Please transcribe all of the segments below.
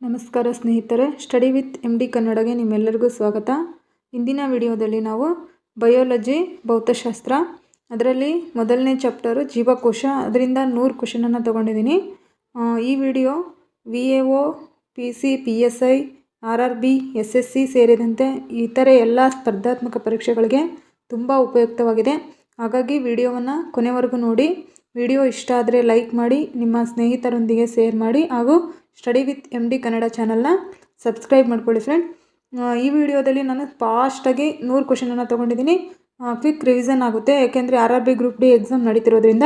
ನಮಸ್ಕಾರ ಸ್ನೇಹಿತರೆ, study with MD ಕನ್ನಡಗೆ ನಿಮ್ಮೆಲ್ಲರಿಗೂ ಸ್ವಾಗತ. ಇಂದಿನ ವಿಡಿಯೋದಲ್ಲಿ ನಾವು ಬಯೋಲಜಿ ಭೌತಶಾಸ್ತ್ರ ಅದರಲ್ಲಿ ಮೊದಲನೇ ಚಾಪ್ಟರು ಜೀವಕೋಶ, ಅದರಿಂದ 100 ಕ್ವೆಶನನ್ನು ತೊಗೊಂಡಿದ್ದೀನಿ. ಈ video VAO, PC, PSI, RRB, SSC ಸೇರಿದಂತೆ ಇತರೆ ಎಲ್ಲ ಸ್ಪರ್ಧಾತ್ಮಕ ಪರೀಕ್ಷೆಗಳಿಗೆ ತುಂಬ ಉಪಯುಕ್ತವಾಗಿದೆ. ಹಾಗಾಗಿ ವಿಡಿಯೋವನ್ನು ಕೊನೆವರೆಗೂ ನೋಡಿ. ವಿಡಿಯೋ ಇಷ್ಟ ಆದರೆ ಲೈಕ್ ಮಾಡಿ, ನಿಮ್ಮ ಸ್ನೇಹಿತರೊಂದಿಗೆ ಶೇರ್ ಮಾಡಿ, ಹಾಗೂ ಸ್ಟಡಿ ವಿತ್ MD ಕನ್ನಡ ಚಾನಲ್ನ ಸಬ್ಸ್ಕ್ರೈಬ್ ಮಾಡ್ಕೊಳ್ಳಿ ಫ್ರೆಂಡ್. ಈ ವಿಡಿಯೋದಲ್ಲಿ ನಾನು ಫಾಸ್ಟಾಗಿ 100 ಕ್ವೆಶನನ್ನು ತೊಗೊಂಡಿದ್ದೀನಿ. ಕ್ವಿಕ್ ರಿವಿಷನ್ ಆಗುತ್ತೆ, ಯಾಕೆಂದರೆ RRB ಗ್ರೂಪ್ ಡಿ ಎಕ್ಸಾಮ್ ನಡೀತಿರೋದ್ರಿಂದ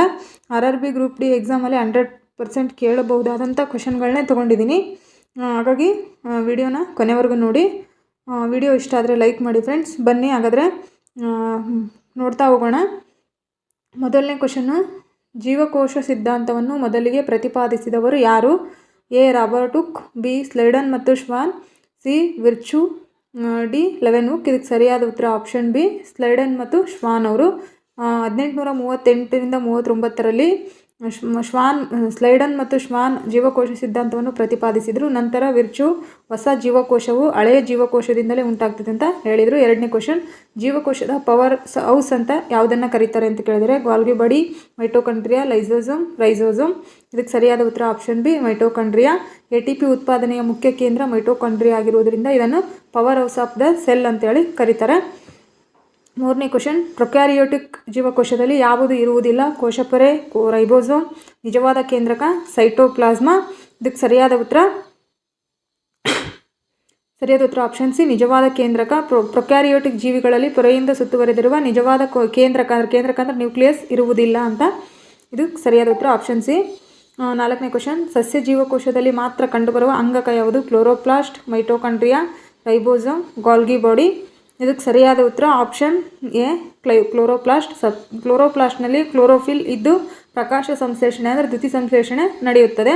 RRB ಗ್ರೂಪ್ ಡಿ ಎಕ್ಸಾಮಲ್ಲಿ 100% ಕೇಳಬಹುದಾದಂಥ ಕ್ವೆಶನ್ಗಳನ್ನೇ ತೊಗೊಂಡಿದ್ದೀನಿ. ಹಾಗಾಗಿ ವಿಡಿಯೋನ ಕೊನೆವರೆಗೂ ನೋಡಿ. ವಿಡಿಯೋ ಇಷ್ಟ ಆದರೆ ಲೈಕ್ ಮಾಡಿ ಫ್ರೆಂಡ್ಸ್. ಬನ್ನಿ ಹಾಗಾದರೆ ನೋಡ್ತಾ ಹೋಗೋಣ. ಮೊದಲನೇ ಕ್ವೆಶನ್ನು, ಜೀವಕೋಶ ಸಿದ್ಧಾಂತವನ್ನು ಮೊದಲಿಗೆ ಪ್ರತಿಪಾದಿಸಿದವರು ಯಾರು? A. Robert Hooke, B. ಸ್ಲೈಡನ್ ಮತ್ತು ಶ್ವಾನ್, C. ವಿರ್ಚು, D. ಲೆವೆನ್ಹುಕ್. ಇದಕ್ಕೆ ಸರಿಯಾದ ಉತ್ತರ ಆಪ್ಷನ್ B, ಸ್ಲೈಡನ್ ಮತ್ತು ಶ್ವಾನ್ ಅವರು. 1838ರಿಂದ 39ರಲ್ಲಿ ಸ್ಲೈಡನ್ ಮತ್ತು ಶ್ವಾನ್ ಜೀವಕೋಶ ಸಿದ್ಧಾಂತವನ್ನು ಪ್ರತಿಪಾದಿಸಿದರು. ನಂತರ ವಿರ್ಚು ಹೊಸ ಜೀವಕೋಶವು ಹಳೆಯ ಜೀವಕೋಶದಿಂದಲೇ ಉಂಟಾಗ್ತದೆ ಅಂತ ಹೇಳಿದರು. ಎರಡನೇ ಕ್ವೆಶನ್, ಜೀವಕೋಶದ ಪವರ್ ಹೌಸ್ ಅಂತ ಯಾವುದನ್ನು ಕರೀತಾರೆ ಅಂತ ಕೇಳಿದರೆ ಗಾಲ್ಗಿ ಬಾಡಿ, ಮೈಟೋಕಾಂಡ್ರಿಯಾ, ಲೈಸೋಸೋಮ್, ರೈಸೋಸೋಮ್. ಇದಕ್ಕೆ ಸರಿಯಾದ ಉತ್ತರ ಆಪ್ಷನ್ B, ಮೈಟೋಕಾಂಡ್ರಿಯಾ. ATP ಉತ್ಪಾದನೆಯ ಮುಖ್ಯ ಕೇಂದ್ರ ಮೈಟೋಕಾಂಡ್ರಿಯಾ ಆಗಿರುವುದರಿಂದ ಇದನ್ನು power house of the cell ಅಂತೇಳಿ ಕರೀತಾರೆ. ಮೂರನೇ ಕ್ವೆಶನ್, ಪ್ರೊಕ್ಯಾರಿಯೋಟಿಕ್ ಜೀವಕೋಶದಲ್ಲಿ ಯಾವುದು ಇರುವುದಿಲ್ಲ? ಕೋಶಪೊರೆ, ರೈಬೋಸೋಮ್, ನಿಜವಾದ ಕೇಂದ್ರಕ, ಸೈಟೋಪ್ಲಾಸ್ಮಾ. ಇದಕ್ಕೆ ಸರಿಯಾದ ಉತ್ತರ ಆಪ್ಷನ್ C, ನಿಜವಾದ ಕೇಂದ್ರಕ. ಪ್ರೊಕ್ಯಾರಿಯೋಟಿಕ್ ಜೀವಿಗಳಲ್ಲಿ ಪೊರೆಯಿಂದ ಸುತ್ತುವರೆದಿರುವ ನಿಜವಾದ ಕೇಂದ್ರಕ ಅಂದರೆ ನ್ಯೂಕ್ಲಿಯಸ್ ಇರುವುದಿಲ್ಲ ಅಂತ. ಇದಕ್ಕೆ ಸರಿಯಾದ ಉತ್ತರ ಆಪ್ಷನ್ C. ನಾಲ್ಕನೇ ಕ್ವೆಶನ್, ಸಸ್ಯ ಜೀವಕೋಶದಲ್ಲಿ ಮಾತ್ರ ಕಂಡುಬರುವ ಅಂಗಕ ಯಾವುದು? Chloroplast, mitochondria, ribosome, Golgi body. ಇದಕ್ಕೆ ಸರಿಯಾದ ಉತ್ತರ ಆಪ್ಷನ್ A, ಕ್ಲೋರೋಪ್ಲಾಸ್ಟ್. ಕ್ಲೋರೋಪ್ಲಾಸ್ಟ್ನಲ್ಲಿ ಕ್ಲೋರೋಫಿಲ್ ಇದ್ದು ಪ್ರಕಾಶ ಸಂಶ್ಲೇಷಣೆ ಅಂದರೆ ದ್ಯುತಿ ಸಂಶ್ಲೇಷಣೆ ನಡೆಯುತ್ತದೆ.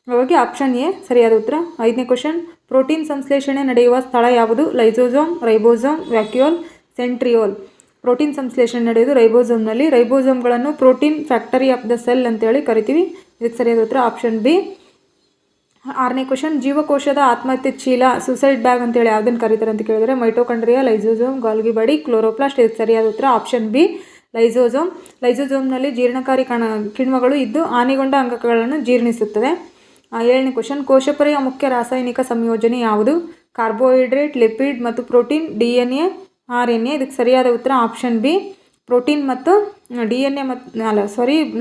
ಹಾಗಾಗಿ ಆಪ್ಷನ್ A ಸರಿಯಾದ ಉತ್ತರ. ಐದನೇ ಕ್ವೆಶನ್, ಪ್ರೋಟೀನ್ ಸಂಶ್ಲೇಷಣೆ ನಡೆಯುವ ಸ್ಥಳ ಯಾವುದು? Lysosome, ribosome, vacuole, centriole. Protein ಸಂಶ್ಲೇಷಣೆ ನಡೆಯುವುದು ರೈಬೋಸೋಮ್ನಲ್ಲಿ. ರೈಬೋಸೋಮ್ಗಳನ್ನು protein factory of the cell ಅಂತೇಳಿ ಕರಿತೀವಿ. ಇದಕ್ಕೆ ಸರಿಯಾದ ಉತ್ತರ ಆಪ್ಷನ್ B. ಆರನೇ ಕ್ವೆಶನ್, ಜೀವಕೋಶದ ಆತ್ಮಹತ್ಯೆ ಚೀಲ, ಸೂಸೈಡ್ ಬ್ಯಾಗ್ ಅಂತೇಳಿ ಯಾವುದನ್ನು ಕರೀತಾರೆ ಅಂತ ಕೇಳಿದರೆ mitochondria, lysosome, Golgi body, chloroplast. ಇದಕ್ಕೆ ಸರಿಯಾದ ಉತ್ತರ ಆಪ್ಷನ್ B, ಲೈಸೋಸೋಮ್. ಲೈಸೋಸೋಮ್ನಲ್ಲಿ ಜೀರ್ಣಕಾರಿ ಕಿಣ್ವಗಳು ಇದ್ದು ಹಾನಿಗೊಂಡ ಅಂಗಗಳನ್ನು ಜೀರ್ಣಿಸುತ್ತದೆ. ಏಳನೇ ಕ್ವೆಶನ್, ಕೋಶಪೊರೆಯ ಮುಖ್ಯ ರಾಸಾಯನಿಕ ಸಂಯೋಜನೆ ಯಾವುದು? ಕಾರ್ಬೋಹೈಡ್ರೇಟ್, ಲಿಪಿಡ್ ಮತ್ತು ಪ್ರೋಟೀನ್, DNA, RNA. ಇದಕ್ಕೆ ಸರಿಯಾದ ಉತ್ತರ ಆಪ್ಷನ್ B, ಪ್ರೋಟೀನ್ ಮತ್ತು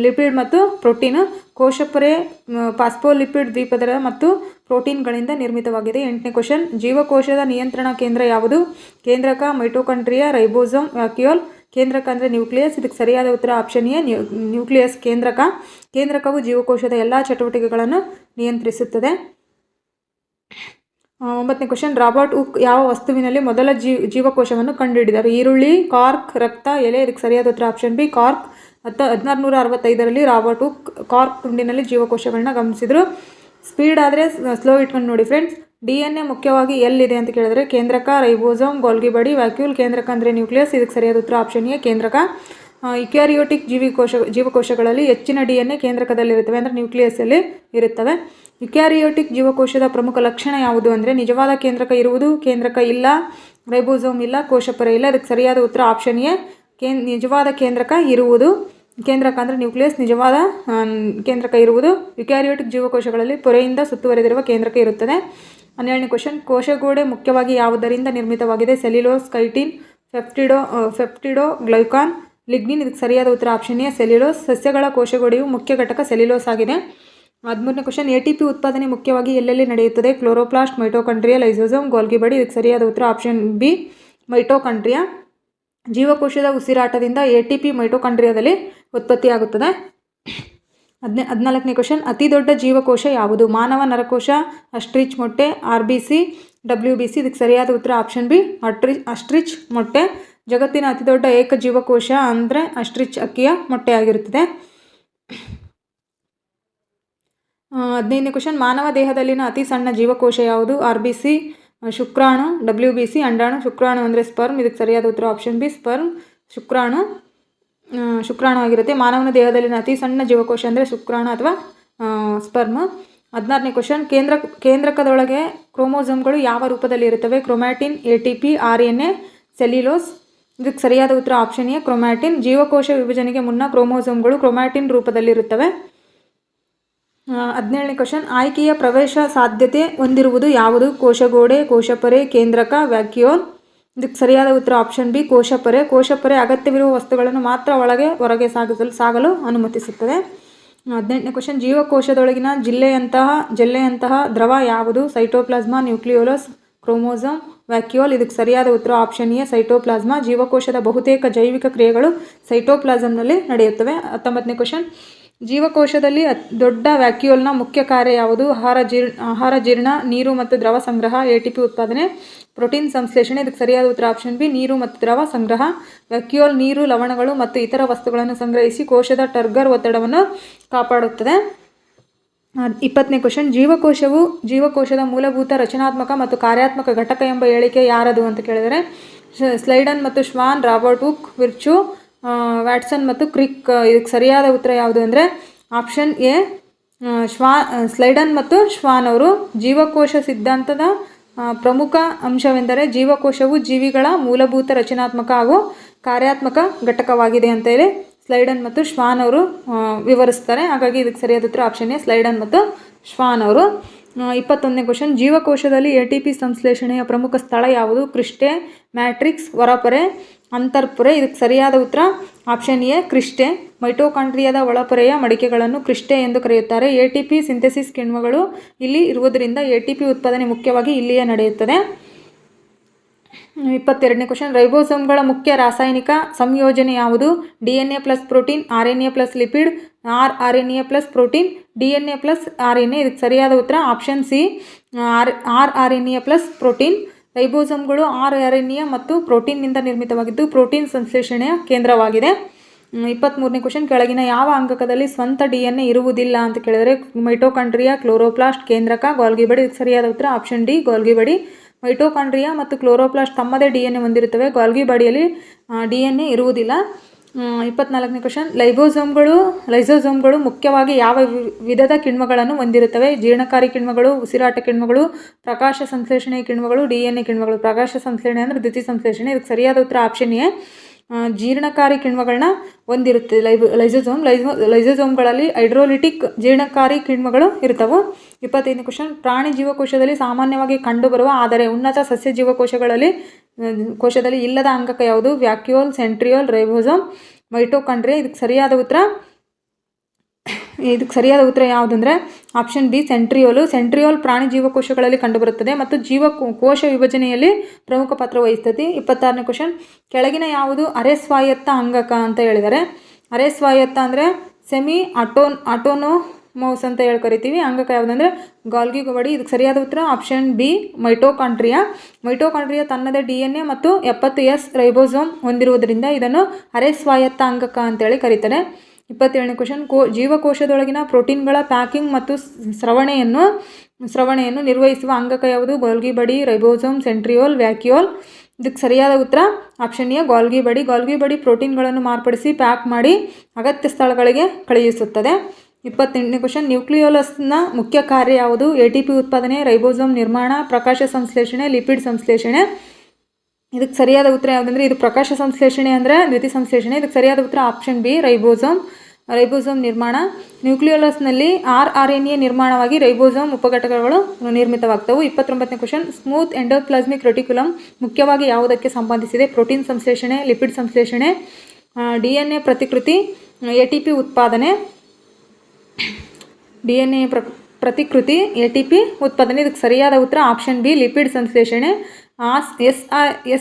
ಲಿಪಿಡ್ ಮತ್ತು ಪ್ರೋಟೀನು. ಕೋಶಪೊರೆ ಫಾಸ್ಫೋಲಿಪಿಡ್ ದ್ವಿಪದರ ಮತ್ತು ಪ್ರೋಟೀನ್ಗಳಿಂದ ನಿರ್ಮಿತವಾಗಿದೆ. ಎಂಟನೇ ಕ್ವೆಶನ್, ಜೀವಕೋಶದ ನಿಯಂತ್ರಣ ಕೇಂದ್ರ ಯಾವುದು? ಕೇಂದ್ರಕ, ಮೈಟೋಕಾಂಡ್ರಿಯಾ, ರೈಬೋಸೋಮ್, ವ್ಯಾಕ್ಯೂಲ್. ಕೇಂದ್ರಕ ಅಂದರೆ ನ್ಯೂಕ್ಲಿಯಸ್. ಇದಕ್ಕೆ ಸರಿಯಾದ ಉತ್ತರ ಆಪ್ಷನ್ A, ನ್ಯೂಕ್ಲಿಯಸ್ ಕೇಂದ್ರಕ. ಕೇಂದ್ರಕವು ಜೀವಕೋಶದ ಎಲ್ಲ ಚಟುವಟಿಕೆಗಳನ್ನು ನಿಯಂತ್ರಿಸುತ್ತದೆ. ಒಂಬತ್ತನೇ ಕ್ವೆಶನ್, ರಾಬರ್ಟ್ ಹುಕ್ ಯಾವ ವಸ್ತುವಿನಲ್ಲಿ ಮೊದಲ ಜೀವಕೋಶವನ್ನು ಕಂಡುಹಿಡಿದರು? ಈರುಳ್ಳಿ, ಕಾರ್ಕ್, ರಕ್ತ, ಎಲೆ. ಇದಕ್ಕೆ ಸರಿಯಾದ ಉತ್ತರ ಆಪ್ಷನ್ B, ಕಾರ್ಕ್. 1665ರಲ್ಲಿ ರಾಬರ್ಟ್ ಹುಕ್ ಕಾರ್ಕ್ ತುಂಡಿನಲ್ಲಿ ಜೀವಕೋಶಗಳನ್ನ ಗಮನಿಸಿದರು. ಸ್ಪೀಡ್ ಆದರೆ ಸ್ಲೋ ಇಟ್ಕೊಂಡು ನೋಡಿ ಫ್ರೆಂಡ್ಸ್. DNA ಮುಖ್ಯವಾಗಿ ಎಲ್ಲಿದೆ ಅಂತ ಕೇಳಿದ್ರೆ ಕೇಂದ್ರಕ, ರೈಬೋಸೋಮ್, ಗಾಲ್ಗಿ ಬಾಡಿ, ವ್ಯಾಕ್ಯೂಲ್. ಕೇಂದ್ರಕ ಅಂದರೆ ನ್ಯೂಕ್ಲಿಯಸ್. ಇದಕ್ಕೆ ಸರಿಯಾದ ಉತ್ತರ ಆಪ್ಷನ್ A, ಕೇಂದ್ರಕ. ಯುಕ್ಯಾರಿಯೋಟಿಕ್ ಜೀವಕೋಶಗಳಲ್ಲಿ ಹೆಚ್ಚಿನ DNA ಕೇಂದ್ರಕದಲ್ಲಿರುತ್ತವೆ ಅಂದರೆ ನ್ಯೂಕ್ಲಿಯಸ್ಸಲ್ಲಿ ಇರುತ್ತವೆ. ಯುಕ್ಯಾರಿಯೋಟಿಕ್ ಜೀವಕೋಶದ ಪ್ರಮುಖ ಲಕ್ಷಣ ಯಾವುದು ಅಂದರೆ ನಿಜವಾದ ಕೇಂದ್ರಕ ಇರುವುದು, ಕೇಂದ್ರಕ ಇಲ್ಲ, ರೈಬೋಸೋಮ್ ಇಲ್ಲ, ಕೋಶಪೊರೆ ಇಲ್ಲ. ಇದಕ್ಕೆ ಸರಿಯಾದ ಉತ್ತರ ಆಪ್ಷನ್ A, ನಿಜವಾದ ಕೇಂದ್ರಕ ಇರುವುದು. ಕೇಂದ್ರಕ ಅಂದರೆ ನ್ಯೂಕ್ಲಿಯಸ್, ನಿಜವಾದ ಕೇಂದ್ರಕ ಇರುವುದು. ಯುಕ್ಯಾರಿಯೋಟಿಕ್ ಜೀವಕೋಶಗಳಲ್ಲಿ ಪೊರೆಯಿಂದ ಸುತ್ತುವರೆದಿರುವ ಕೇಂದ್ರಕ ಇರುತ್ತದೆ. 12ನೇ ಕ್ವೆಶನ್, ಕೋಶಗೋಡೆ ಮುಖ್ಯವಾಗಿ ಯಾವುದರಿಂದ ನಿರ್ಮಿತವಾಗಿದೆ? Cellulose, chitin, peptidoglycan, lignin. ಇದಕ್ಕೆ ಸರಿಯಾದ ಉತ್ತರ ಆಪ್ಷನ್ A, ಸೆಲ್ಯುಲೋಸ್. ಸಸ್ಯಗಳ ಕೋಶಗೋಡೆಯು ಮುಖ್ಯ ಘಟಕ ಸೆಲ್ಯುಲೋಸ್ ಆಗಿದೆ. 13ನೇ ಕ್ವೆಶನ್, ATP ಉತ್ಪಾದನೆ ಮುಖ್ಯವಾಗಿ ಎಲ್ಲೆಲ್ಲಿ ನಡೆಯುತ್ತದೆ? Chloroplast, mitochondria, lysosome, Golgi body. ಇದಕ್ಕೆ ಸರಿಯಾದ ಉತ್ತರ ಆಪ್ಷನ್ B, ಮೈಟೋಕಾಂಡ್ರಿಯಾ. ಜೀವಕೋಶದ ಉಸಿರಾಟದಿಂದ ATP ಮೈಟೋಕಾಂಡ್ರಿಯಾದಲ್ಲಿ ಉತ್ಪತ್ತಿಯಾಗುತ್ತದೆ. 14ನೇ ಕ್ವೆಶನ್, ಅತಿ ದೊಡ್ಡ ಜೀವಕೋಶ ಯಾವುದು? ಮಾನವ ನರಕೋಶ, ಆಸ್ಟ್ರಿಚ್ ಮೊಟ್ಟೆ, RBC, WBC. ಇದಕ್ಕೆ ಸರಿಯಾದ ಉತ್ತರ ಆಪ್ಷನ್ B, ಆಸ್ಟ್ರಿಚ್ ಮೊಟ್ಟೆ. ಜಗತ್ತಿನ ಅತಿ ದೊಡ್ಡ ಏಕ ಜೀವಕೋಶ ಅಂದರೆ ಆಸ್ಟ್ರಿಚ್ ಹಕ್ಕಿಯ ಮೊಟ್ಟೆ ಆಗಿರುತ್ತದೆ. 15ನೇ ಕ್ವೆಶನ್, ಮಾನವ ದೇಹದಲ್ಲಿನ ಅತಿ ಸಣ್ಣ ಜೀವಕೋಶ ಯಾವುದು? RBC, ಶುಕ್ರಾಣು, WBC, ಅಂಡಾಣು. ಶುಕ್ರಾಣು ಅಂದರೆ ಸ್ಪರ್ಮ್. ಇದಕ್ಕೆ ಸರಿಯಾದ ಉತ್ತರ ಆಪ್ಷನ್ B, ಸ್ಪರ್ಮ್. ಶುಕ್ರಾಣು ಆಗಿರುತ್ತೆ. ಮಾನವನ ದೇಹದಲ್ಲಿನ ಅತಿ ಸಣ್ಣ ಜೀವಕೋಶ ಅಂದರೆ ಶುಕ್ರಾಣು ಅಥವಾ ಸ್ಪರ್ಮ್. 16ನೇ ಕ್ವಶನ್, ಕೇಂದ್ರಕದೊಳಗೆ ಕ್ರೋಮೋಸೋಮ್ಗಳು ಯಾವ ರೂಪದಲ್ಲಿ ಇರುತ್ತವೆ? Chromatin, ATP, RNA, cellulose. ಇದಕ್ಕೆ ಸರಿಯಾದ ಉತ್ತರ ಆಪ್ಷನ್ ಎ ಕ್ರೊಮ್ಯಾಟಿನ್. ಜೀವಕೋಶ ವಿಭಜನೆಗೆ ಮುನ್ನ ಕ್ರೋಮೋಸೋಮ್ಗಳು ಕ್ರೊಮ್ಯಾಟಿನ್ ರೂಪದಲ್ಲಿರುತ್ತವೆ. 17ನೇ ಕ್ವಶನ್, ಆಯ್ಕೆಯ ಪ್ರವೇಶ ಸಾಧ್ಯತೆ ಹೊಂದಿರುವುದು ಯಾವುದು? ಕೋಶಗೋಡೆ, ಕೋಶಪೊರೆ, ಕೇಂದ್ರಕ, ವ್ಯಾಕ್ಯೂಲ್. ಇದಕ್ಕೆ ಸರಿಯಾದ ಉತ್ತರ ಆಪ್ಷನ್ ಬಿ ಕೋಶಪೊರೆ. ಕೋಶಪೊರೆ ಅಗತ್ಯವಿರುವ ವಸ್ತುಗಳನ್ನು ಮಾತ್ರ ಹೊರಗೆ ಸಾಗಲು ಅನುಮತಿಸುತ್ತದೆ. 18ನೇ ಕ್ವಶನ್, ಜೀವಕೋಶದೊಳಗಿನ ಜೆಲ್ಲೆಯಂತಹ ದ್ರವ ಯಾವುದು? ಸೈಟೋಪ್ಲಾಸ್ಮಾ, ನ್ಯೂಕ್ಲಿಯೋಲಸ್, ಕ್ರೋಮೋಸೋಮ್, ವ್ಯಾಕ್ಯೂಲ್. ಇದಕ್ಕೆ ಸರಿಯಾದ ಉತ್ತರ ಆಪ್ಷನ್ ಎ ಸೈಟೋಪ್ಲಾಸ್ಮಾ. ಜೀವಕೋಶದ ಬಹುತೇಕ ಜೈವಿಕ ಕ್ರಿಯೆಗಳು ಸೈಟೋಪ್ಲಾಸಂನಲ್ಲಿ ನಡೆಯುತ್ತವೆ. 19ನೇ ಕ್ವಶನ್, ಜೀವಕೋಶದಲ್ಲಿ ದೊಡ್ಡ ವ್ಯಾಕ್ಯೂಲ್ನ ಮುಖ್ಯ ಕಾರ್ಯ ಯಾವುದು? ಆಹಾರ ಜೀರ್ಣ, ನೀರು ಮತ್ತು ದ್ರವ ಸಂಗ್ರಹ, ATP ಉತ್ಪಾದನೆ, ಪ್ರೋಟೀನ್ ಸಂಶ್ಲೇಷಣೆ. ಇದಕ್ಕೆ ಸರಿಯಾದ ಉತ್ತರ ಆಪ್ಷನ್ ಬಿ ನೀರು ಮತ್ತು ದ್ರವ ಸಂಗ್ರಹ. ವ್ಯಾಕ್ಯೂಲ್ ನೀರು, ಲವಣಗಳು ಮತ್ತು ಇತರ ವಸ್ತುಗಳನ್ನು ಸಂಗ್ರಹಿಸಿ ಕೋಶದ ಟರ್ಗರ್ ಒತ್ತಡವನ್ನು ಕಾಪಾಡುತ್ತದೆ. 20ನೇ ಕ್ವಶನ್, ಜೀವಕೋಶದ ಮೂಲಭೂತ ರಚನಾತ್ಮಕ ಮತ್ತು ಕಾರ್ಯಾತ್ಮಕ ಘಟಕ ಎಂಬ ಹೇಳಿಕೆ ಯಾರದು ಅಂತ ಕೇಳಿದರೆ ಸ್ಲೈಡನ್ ಮತ್ತು ಶ್ವಾನ್, ರಾಬರ್ಟ್ ಹುಕ್, ವಿರ್ಚು, ವ್ಯಾಟ್ಸನ್ ಮತ್ತು ಕ್ರಿಕ್. ಇದಕ್ಕೆ ಸರಿಯಾದ ಉತ್ತರ ಯಾವುದು ಅಂದರೆ ಆಪ್ಷನ್ ಎ ಸ್ಲೈಡನ್ ಮತ್ತು ಶ್ವಾನ್ ಅವರು. ಜೀವಕೋಶ ಸಿದ್ಧಾಂತದ ಪ್ರಮುಖ ಅಂಶವೆಂದರೆ ಜೀವಕೋಶವು ಜೀವಿಗಳ ಮೂಲಭೂತ ರಚನಾತ್ಮಕ ಹಾಗೂ ಕಾರ್ಯಾತ್ಮಕ ಘಟಕವಾಗಿದೆ ಅಂತ ಹೇಳಿ ಸ್ಲೈಡನ್ ಮತ್ತು ಶ್ವಾನ್ ಅವರು ವಿವರಿಸ್ತಾರೆ. ಹಾಗಾಗಿ ಇದಕ್ಕೆ ಸರಿಯಾದ ಉತ್ತರ ಆಪ್ಷನ್ ಎ ಸ್ಲೈಡನ್ ಮತ್ತು ಶ್ವಾನ್ ಅವರು. 21ನೇ ಕ್ವಶನ್, ಜೀವಕೋಶದಲ್ಲಿ ATP ಸಂಶ್ಲೇಷಣೆಯ ಪ್ರಮುಖ ಸ್ಥಳ ಯಾವುದು? ಕ್ರಿಸ್ಟೆ, ಮ್ಯಾಟ್ರಿಕ್ಸ್, ಹೊರಪೊರೆ, ಅಂತರ್ಪೊರೆ. ಇದಕ್ಕೆ ಸರಿಯಾದ ಉತ್ತರ ಆಪ್ಷನ್ ಎ ಕ್ರಿಸ್ಟೆ. ಮೈಟೋಕಾಂಡ್ರಿಯಾದ ಒಳಪೊರೆಯ ಮಡಿಕೆಗಳನ್ನು ಕ್ರಿಸ್ಟೆ ಎಂದು ಕರೆಯುತ್ತಾರೆ. ATP ಸಿಂಥೆಸಿಸ್ ಕಿಣ್ವಗಳು ಇಲ್ಲಿ ಇರುವುದರಿಂದ ATP ಉತ್ಪಾದನೆ ಮುಖ್ಯವಾಗಿ ಇಲ್ಲಿಯೇ ನಡೆಯುತ್ತದೆ. 22ನೇ ಕ್ವಶನ್, ರೈಬೋಸೋಮ್ಗಳ ಮುಖ್ಯ ರಾಸಾಯನಿಕ ಸಂಯೋಜನೆ ಯಾವುದು? DNA plus protein, RNA plus lipid, rRNA plus protein, DNA plus RNA. ಇದಕ್ಕೆ ಸರಿಯಾದ ಉತ್ತರ option C rRNA plus protein. ರೈಬೋಸೋಮ್ಗಳು rRNA ಮತ್ತು ಪ್ರೋಟೀನ್ನಿಂದ ನಿರ್ಮಿತವಾಗಿದ್ದು ಪ್ರೋಟೀನ್ ಸಂಶ್ಲೇಷಣೆಯ ಕೇಂದ್ರವಾಗಿದೆ. 23ನೇ ಕ್ವಶನ್, ಕೆಳಗಿನ ಯಾವ ಅಂಗಕದಲ್ಲಿ ಸ್ವಂತ DNA ಇರುವುದಿಲ್ಲ ಅಂತ ಕೇಳಿದರೆ ಮೈಟೋಕಾಂಡ್ರಿಯಾ, ಕ್ಲೋರೋಪ್ಲಾಸ್ಟ್, ಕೇಂದ್ರಕ, ಗಾಲ್ಗಿ ಬಡಿ. ಇದಕ್ಕೆ ಸರಿಯಾದ ಉತ್ತರ ಆಪ್ಷನ್ ಡಿ ಗಾಲ್ಗಿ ಬಡಿ. ಮೈಟೋಕಾಂಡ್ರಿಯಾ ಮತ್ತು ಕ್ಲೋರೋಪ್ಲಾಸ್ಟ್ ತಮ್ಮದೇ DNA ಹೊಂದಿರುತ್ತವೆ. ಗಾಲ್ಗಿ ಬಡಿಯಲ್ಲಿ DNA ಇರುವುದಿಲ್ಲ. 24ನೇ ಕ್ವಶನ್, ಲೈಸೋಸೋಮ್ಗಳು ಮುಖ್ಯವಾಗಿ ಯಾವ ವಿಧದ ಕಿಣ್ವಗಳನ್ನು ಹೊಂದಿರುತ್ತವೆ? ಜೀರ್ಣಕಾರಿ ಕಿಣ್ವಗಳು, ಉಸಿರಾಟ ಕಿಣ್ವಗಳು, ಪ್ರಕಾಶ ಸಂಶ್ಲೇಷಣೆಯ ಕಿಣ್ವಗಳು, DNA ಕಿಣ್ವಗಳು. ಪ್ರಕಾಶ ಸಂಶ್ಲೇಷಣೆ ಅಂದರೆ ದ್ಯುತಿ ಸಂಶ್ಲೇಷಣೆ. ಇದಕ್ಕೆ ಸರಿಯಾದ ಉತ್ತರ ಆಪ್ಷನ್ ಎ ಜೀರ್ಣಕಾರಿ ಕಿಣ್ವಗಳನ್ನ ಹೊಂದಿರುತ್ತೆ ಲೈಸೋಸೋಮ್ಗಳಲ್ಲಿ ಹೈಡ್ರೋಲಿಟಿಕ್ ಜೀರ್ಣಕಾರಿ ಕಿಣ್ವಗಳು ಇರ್ತವೆ. 25ನೇ ಕ್ವಶನ್, ಪ್ರಾಣಿ ಜೀವಕೋಶದಲ್ಲಿ ಸಾಮಾನ್ಯವಾಗಿ ಕಂಡುಬರುವ ಆದರೆ ಉನ್ನತ ಸಸ್ಯ ಕೋಶದಲ್ಲಿ ಇಲ್ಲದ ಅಂಗಕ ಯಾವುದು? Vacuole, centriole, ribosome, mitochondria. ಇದಕ್ಕೆ ಸರಿಯಾದ ಉತ್ತರ ಯಾವುದಂದರೆ ಆಪ್ಷನ್ ಬಿ ಸೆಂಟ್ರಿಯೋಲು. ಸೆಂಟ್ರಿಯೋಲ್ ಪ್ರಾಣಿ ಜೀವಕೋಶಗಳಲ್ಲಿ ಕಂಡುಬರುತ್ತದೆ ಮತ್ತು ಕೋಶ ವಿಭಜನೆಯಲ್ಲಿ ಪ್ರಮುಖ ಪಾತ್ರ ವಹಿಸ್ತದೆ. 26ನೇ ಕ್ವಶನ್, ಕೆಳಗಿನ ಯಾವುದು ಅರೆ ಸ್ವಾಯತ್ತ ಅಂಗಕ ಅಂತ ಹೇಳಿದ್ದಾರೆ? ಅರೆ ಸ್ವಾಯತ್ತ ಅಂದರೆ ಸೆಮಿ ಆಟೋನೋಮಸ್ ಅಂತ ಹೇಳಿ ಕರಿತೀವಿ. ಅಂಗಕ ಯಾವುದಂದರೆ ಗಾಲ್ಗಿ ಬಡಿ. ಇದಕ್ಕೆ ಸರಿಯಾದ ಉತ್ತರ ಆಪ್ಷನ್ ಬಿ ಮೈಟೋಕಾಂಡ್ರಿಯಾ. ಮೈಟೋಕಾಂಡ್ರಿಯಾ ತನ್ನದೇ DNA ಮತ್ತು 70S ರೈಬೋಸೋಮ್ ಹೊಂದಿರುವುದರಿಂದ ಇದನ್ನು ಅರೆ ಸ್ವಾಯತ್ತ ಅಂಗಕ ಅಂತೇಳಿ ಕರೀತಾರೆ. 27ನೇ ಕ್ವಶನ್, ಜೀವಕೋಶದೊಳಗಿನ ಪ್ರೋಟೀನ್ಗಳ ಪ್ಯಾಕಿಂಗ್ ಮತ್ತು ಸ್ರವಣೆಯನ್ನು ನಿರ್ವಹಿಸುವ ಅಂಗಕ ಯಾವುದು? ಗಾಲ್ಗಿ ಬಡಿ, ರೈಬೋಸೋಮ್, ಸೆಂಟ್ರಿಯೋಲ್, ವ್ಯಾಕ್ಯೂಲ್. ಇದಕ್ಕೆ ಸರಿಯಾದ ಉತ್ತರ ಆಪ್ಷನ್ ಎ ಗಾಲ್ಗಿ ಬಡಿ. ಗಾಲ್ಗಿ ಬಡಿ ಪ್ರೋಟೀನ್ಗಳನ್ನು ಮಾರ್ಪಡಿಸಿ ಪ್ಯಾಕ್ ಮಾಡಿ ಅಗತ್ಯ ಸ್ಥಳಗಳಿಗೆ ಕಳುಹಿಸುತ್ತದೆ. 28ನೇ ಕ್ವಶನ್, ನ್ಯೂಕ್ಲಿಯೋಲಸ್ನ ಮುಖ್ಯ ಕಾರ್ಯ ಯಾವುದು? ATP ಉತ್ಪಾದನೆ, ರೈಬೋಸೋಮ್ ನಿರ್ಮಾಣ, ಪ್ರಕಾಶ ಸಂಶ್ಲೇಷಣೆ, ಲಿಪಿಡ್ ಸಂಶ್ಲೇಷಣೆ. ಇದಕ್ಕೆ ಸರಿಯಾದ ಉತ್ತರ ಯಾವುದಂದರೆ ಇದು ಪ್ರಕಾಶ ಸಂಶ್ಲೇಷಣೆ ಅಂದರೆ ದ್ಯುತಿ ಸಂಶ್ಲೇಷಣೆ. ಇದಕ್ಕೆ ಸರಿಯಾದ ಉತ್ತರ ಆಪ್ಷನ್ ಬಿ ರೈಬೋಸೋಮ್ ನಿರ್ಮಾಣ. ನ್ಯೂಕ್ಲಿಯೋಲಸ್ನಲ್ಲಿ rRNA ನಿರ್ಮಾಣವಾಗಿ ರೈಬೋಸೋಮ್ ಉಪಘಟಕಗಳು ನಿರ್ಮಿತವಾಗ್ತವೆ. 29ನೇ ಕ್ವಶನ್, ಸ್ಮೂತ್ ಎಂಡೋಪ್ಲಾಸ್ಮಿಕ್ ರೆಟಿಕ್ಯುಲಮ್ ಮುಖ್ಯವಾಗಿ ಯಾವುದಕ್ಕೆ ಸಂಬಂಧಿಸಿದೆ? ಪ್ರೋಟೀನ್ ಸಂಶ್ಲೇಷಣೆ, ಲಿಪಿಡ್ ಸಂಶ್ಲೇಷಣೆ, DNA ಪ್ರತಿಕೃತಿ, ATP ಉತ್ಪಾದನೆ. DNA ಪ್ರತಿಕೃತಿ, ATP ಉತ್ಪಾದನೆ. ಇದಕ್ಕೆ ಸರಿಯಾದ ಉತ್ತರ ಆಪ್ಷನ್ ಬಿ ಲಿಪಿಡ್ ಸಂಶ್ಲೇಷಣೆ.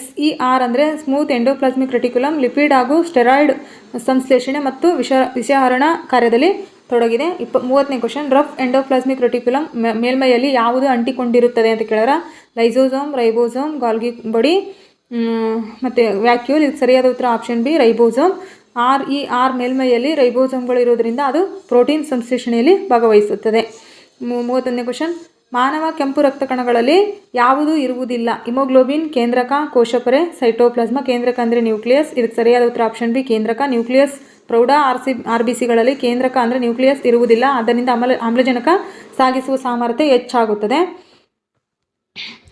SER ಅಂದರೆ ಸ್ಮೂತ್ ಎಂಡೋಪ್ಲಾಸ್ಮಿಕ್ ರೆಟಿಕ್ಯುಲಮ್ ಲಿಪಿಡ್ ಹಾಗೂ ಸ್ಟೆರಾಯ್ಡ್ ಸಂಶ್ಲೇಷಣೆ ಮತ್ತು ವಿಷಹರಣ ಕಾರ್ಯದಲ್ಲಿ ತೊಡಗಿದೆ. 30ನೇ ಕ್ವಶನ್, ರಫ್ ಎಂಡೋಪ್ಲಾಸ್ಮಿಕ್ ರೆಟಿಕ್ಯುಲಮ್ ಮೇಲ್ಮೈಯಲ್ಲಿ ಯಾವುದು ಅಂಟಿಕೊಂಡಿರುತ್ತದೆ ಅಂತ ಕೇಳಿದ್ರೆ ಲೈಸೋಸೋಮ್, ರೈಬೋಸೋಮ್, ಗಾಲ್ಗಿ ಬಡಿ ಮತ್ತು ವ್ಯಾಕ್ಯೂಲ್. ಇದಕ್ಕೆ ಸರಿಯಾದ ಉತ್ತರ ಆಪ್ಷನ್ ಬಿ ರೈಬೋಸೋಮ್. RER ಮೇಲ್ಮೈಯಲ್ಲಿ ರೈಬೋಸೋಮ್ಗಳು ಇರೋದರಿಂದ ಅದು ಪ್ರೋಟೀನ್ ಸಂಶ್ಲೇಷಣೆಯಲ್ಲಿ ಭಾಗವಹಿಸುತ್ತದೆ. 31ನೇ ಕ್ವಶನ್, ಮಾನವ ಕೆಂಪು ರಕ್ತ ಕಣಗಳಲ್ಲಿ ಯಾವುದು ಇರುವುದಿಲ್ಲ? ಹಿಮೋಗ್ಲೋಬಿನ್, ಕೇಂದ್ರಕ, ಕೋಶಪೊರೆ, ಸೈಟೋಪ್ಲಾಸ್ಮಾ. ಕೇಂದ್ರಕ ಅಂದರೆ ನ್ಯೂಕ್ಲಿಯಸ್. ಇದಕ್ಕೆ ಸರಿಯಾದ ಉತ್ತರ ಆಪ್ಷನ್ ಬಿ ಕೇಂದ್ರಕ. ನ್ಯೂಕ್ಲಿಯಸ್ ಪ್ರೌಢ RBCಗಳಲ್ಲಿ ಕೇಂದ್ರಕ ಅಂದರೆ ನ್ಯೂಕ್ಲಿಯಸ್ ಇರುವುದಿಲ್ಲ. ಆದ್ದರಿಂದ ಆಮ್ಲಜನಕ ಸಾಗಿಸುವ ಸಾಮರ್ಥ್ಯ ಹೆಚ್ಚಾಗುತ್ತದೆ.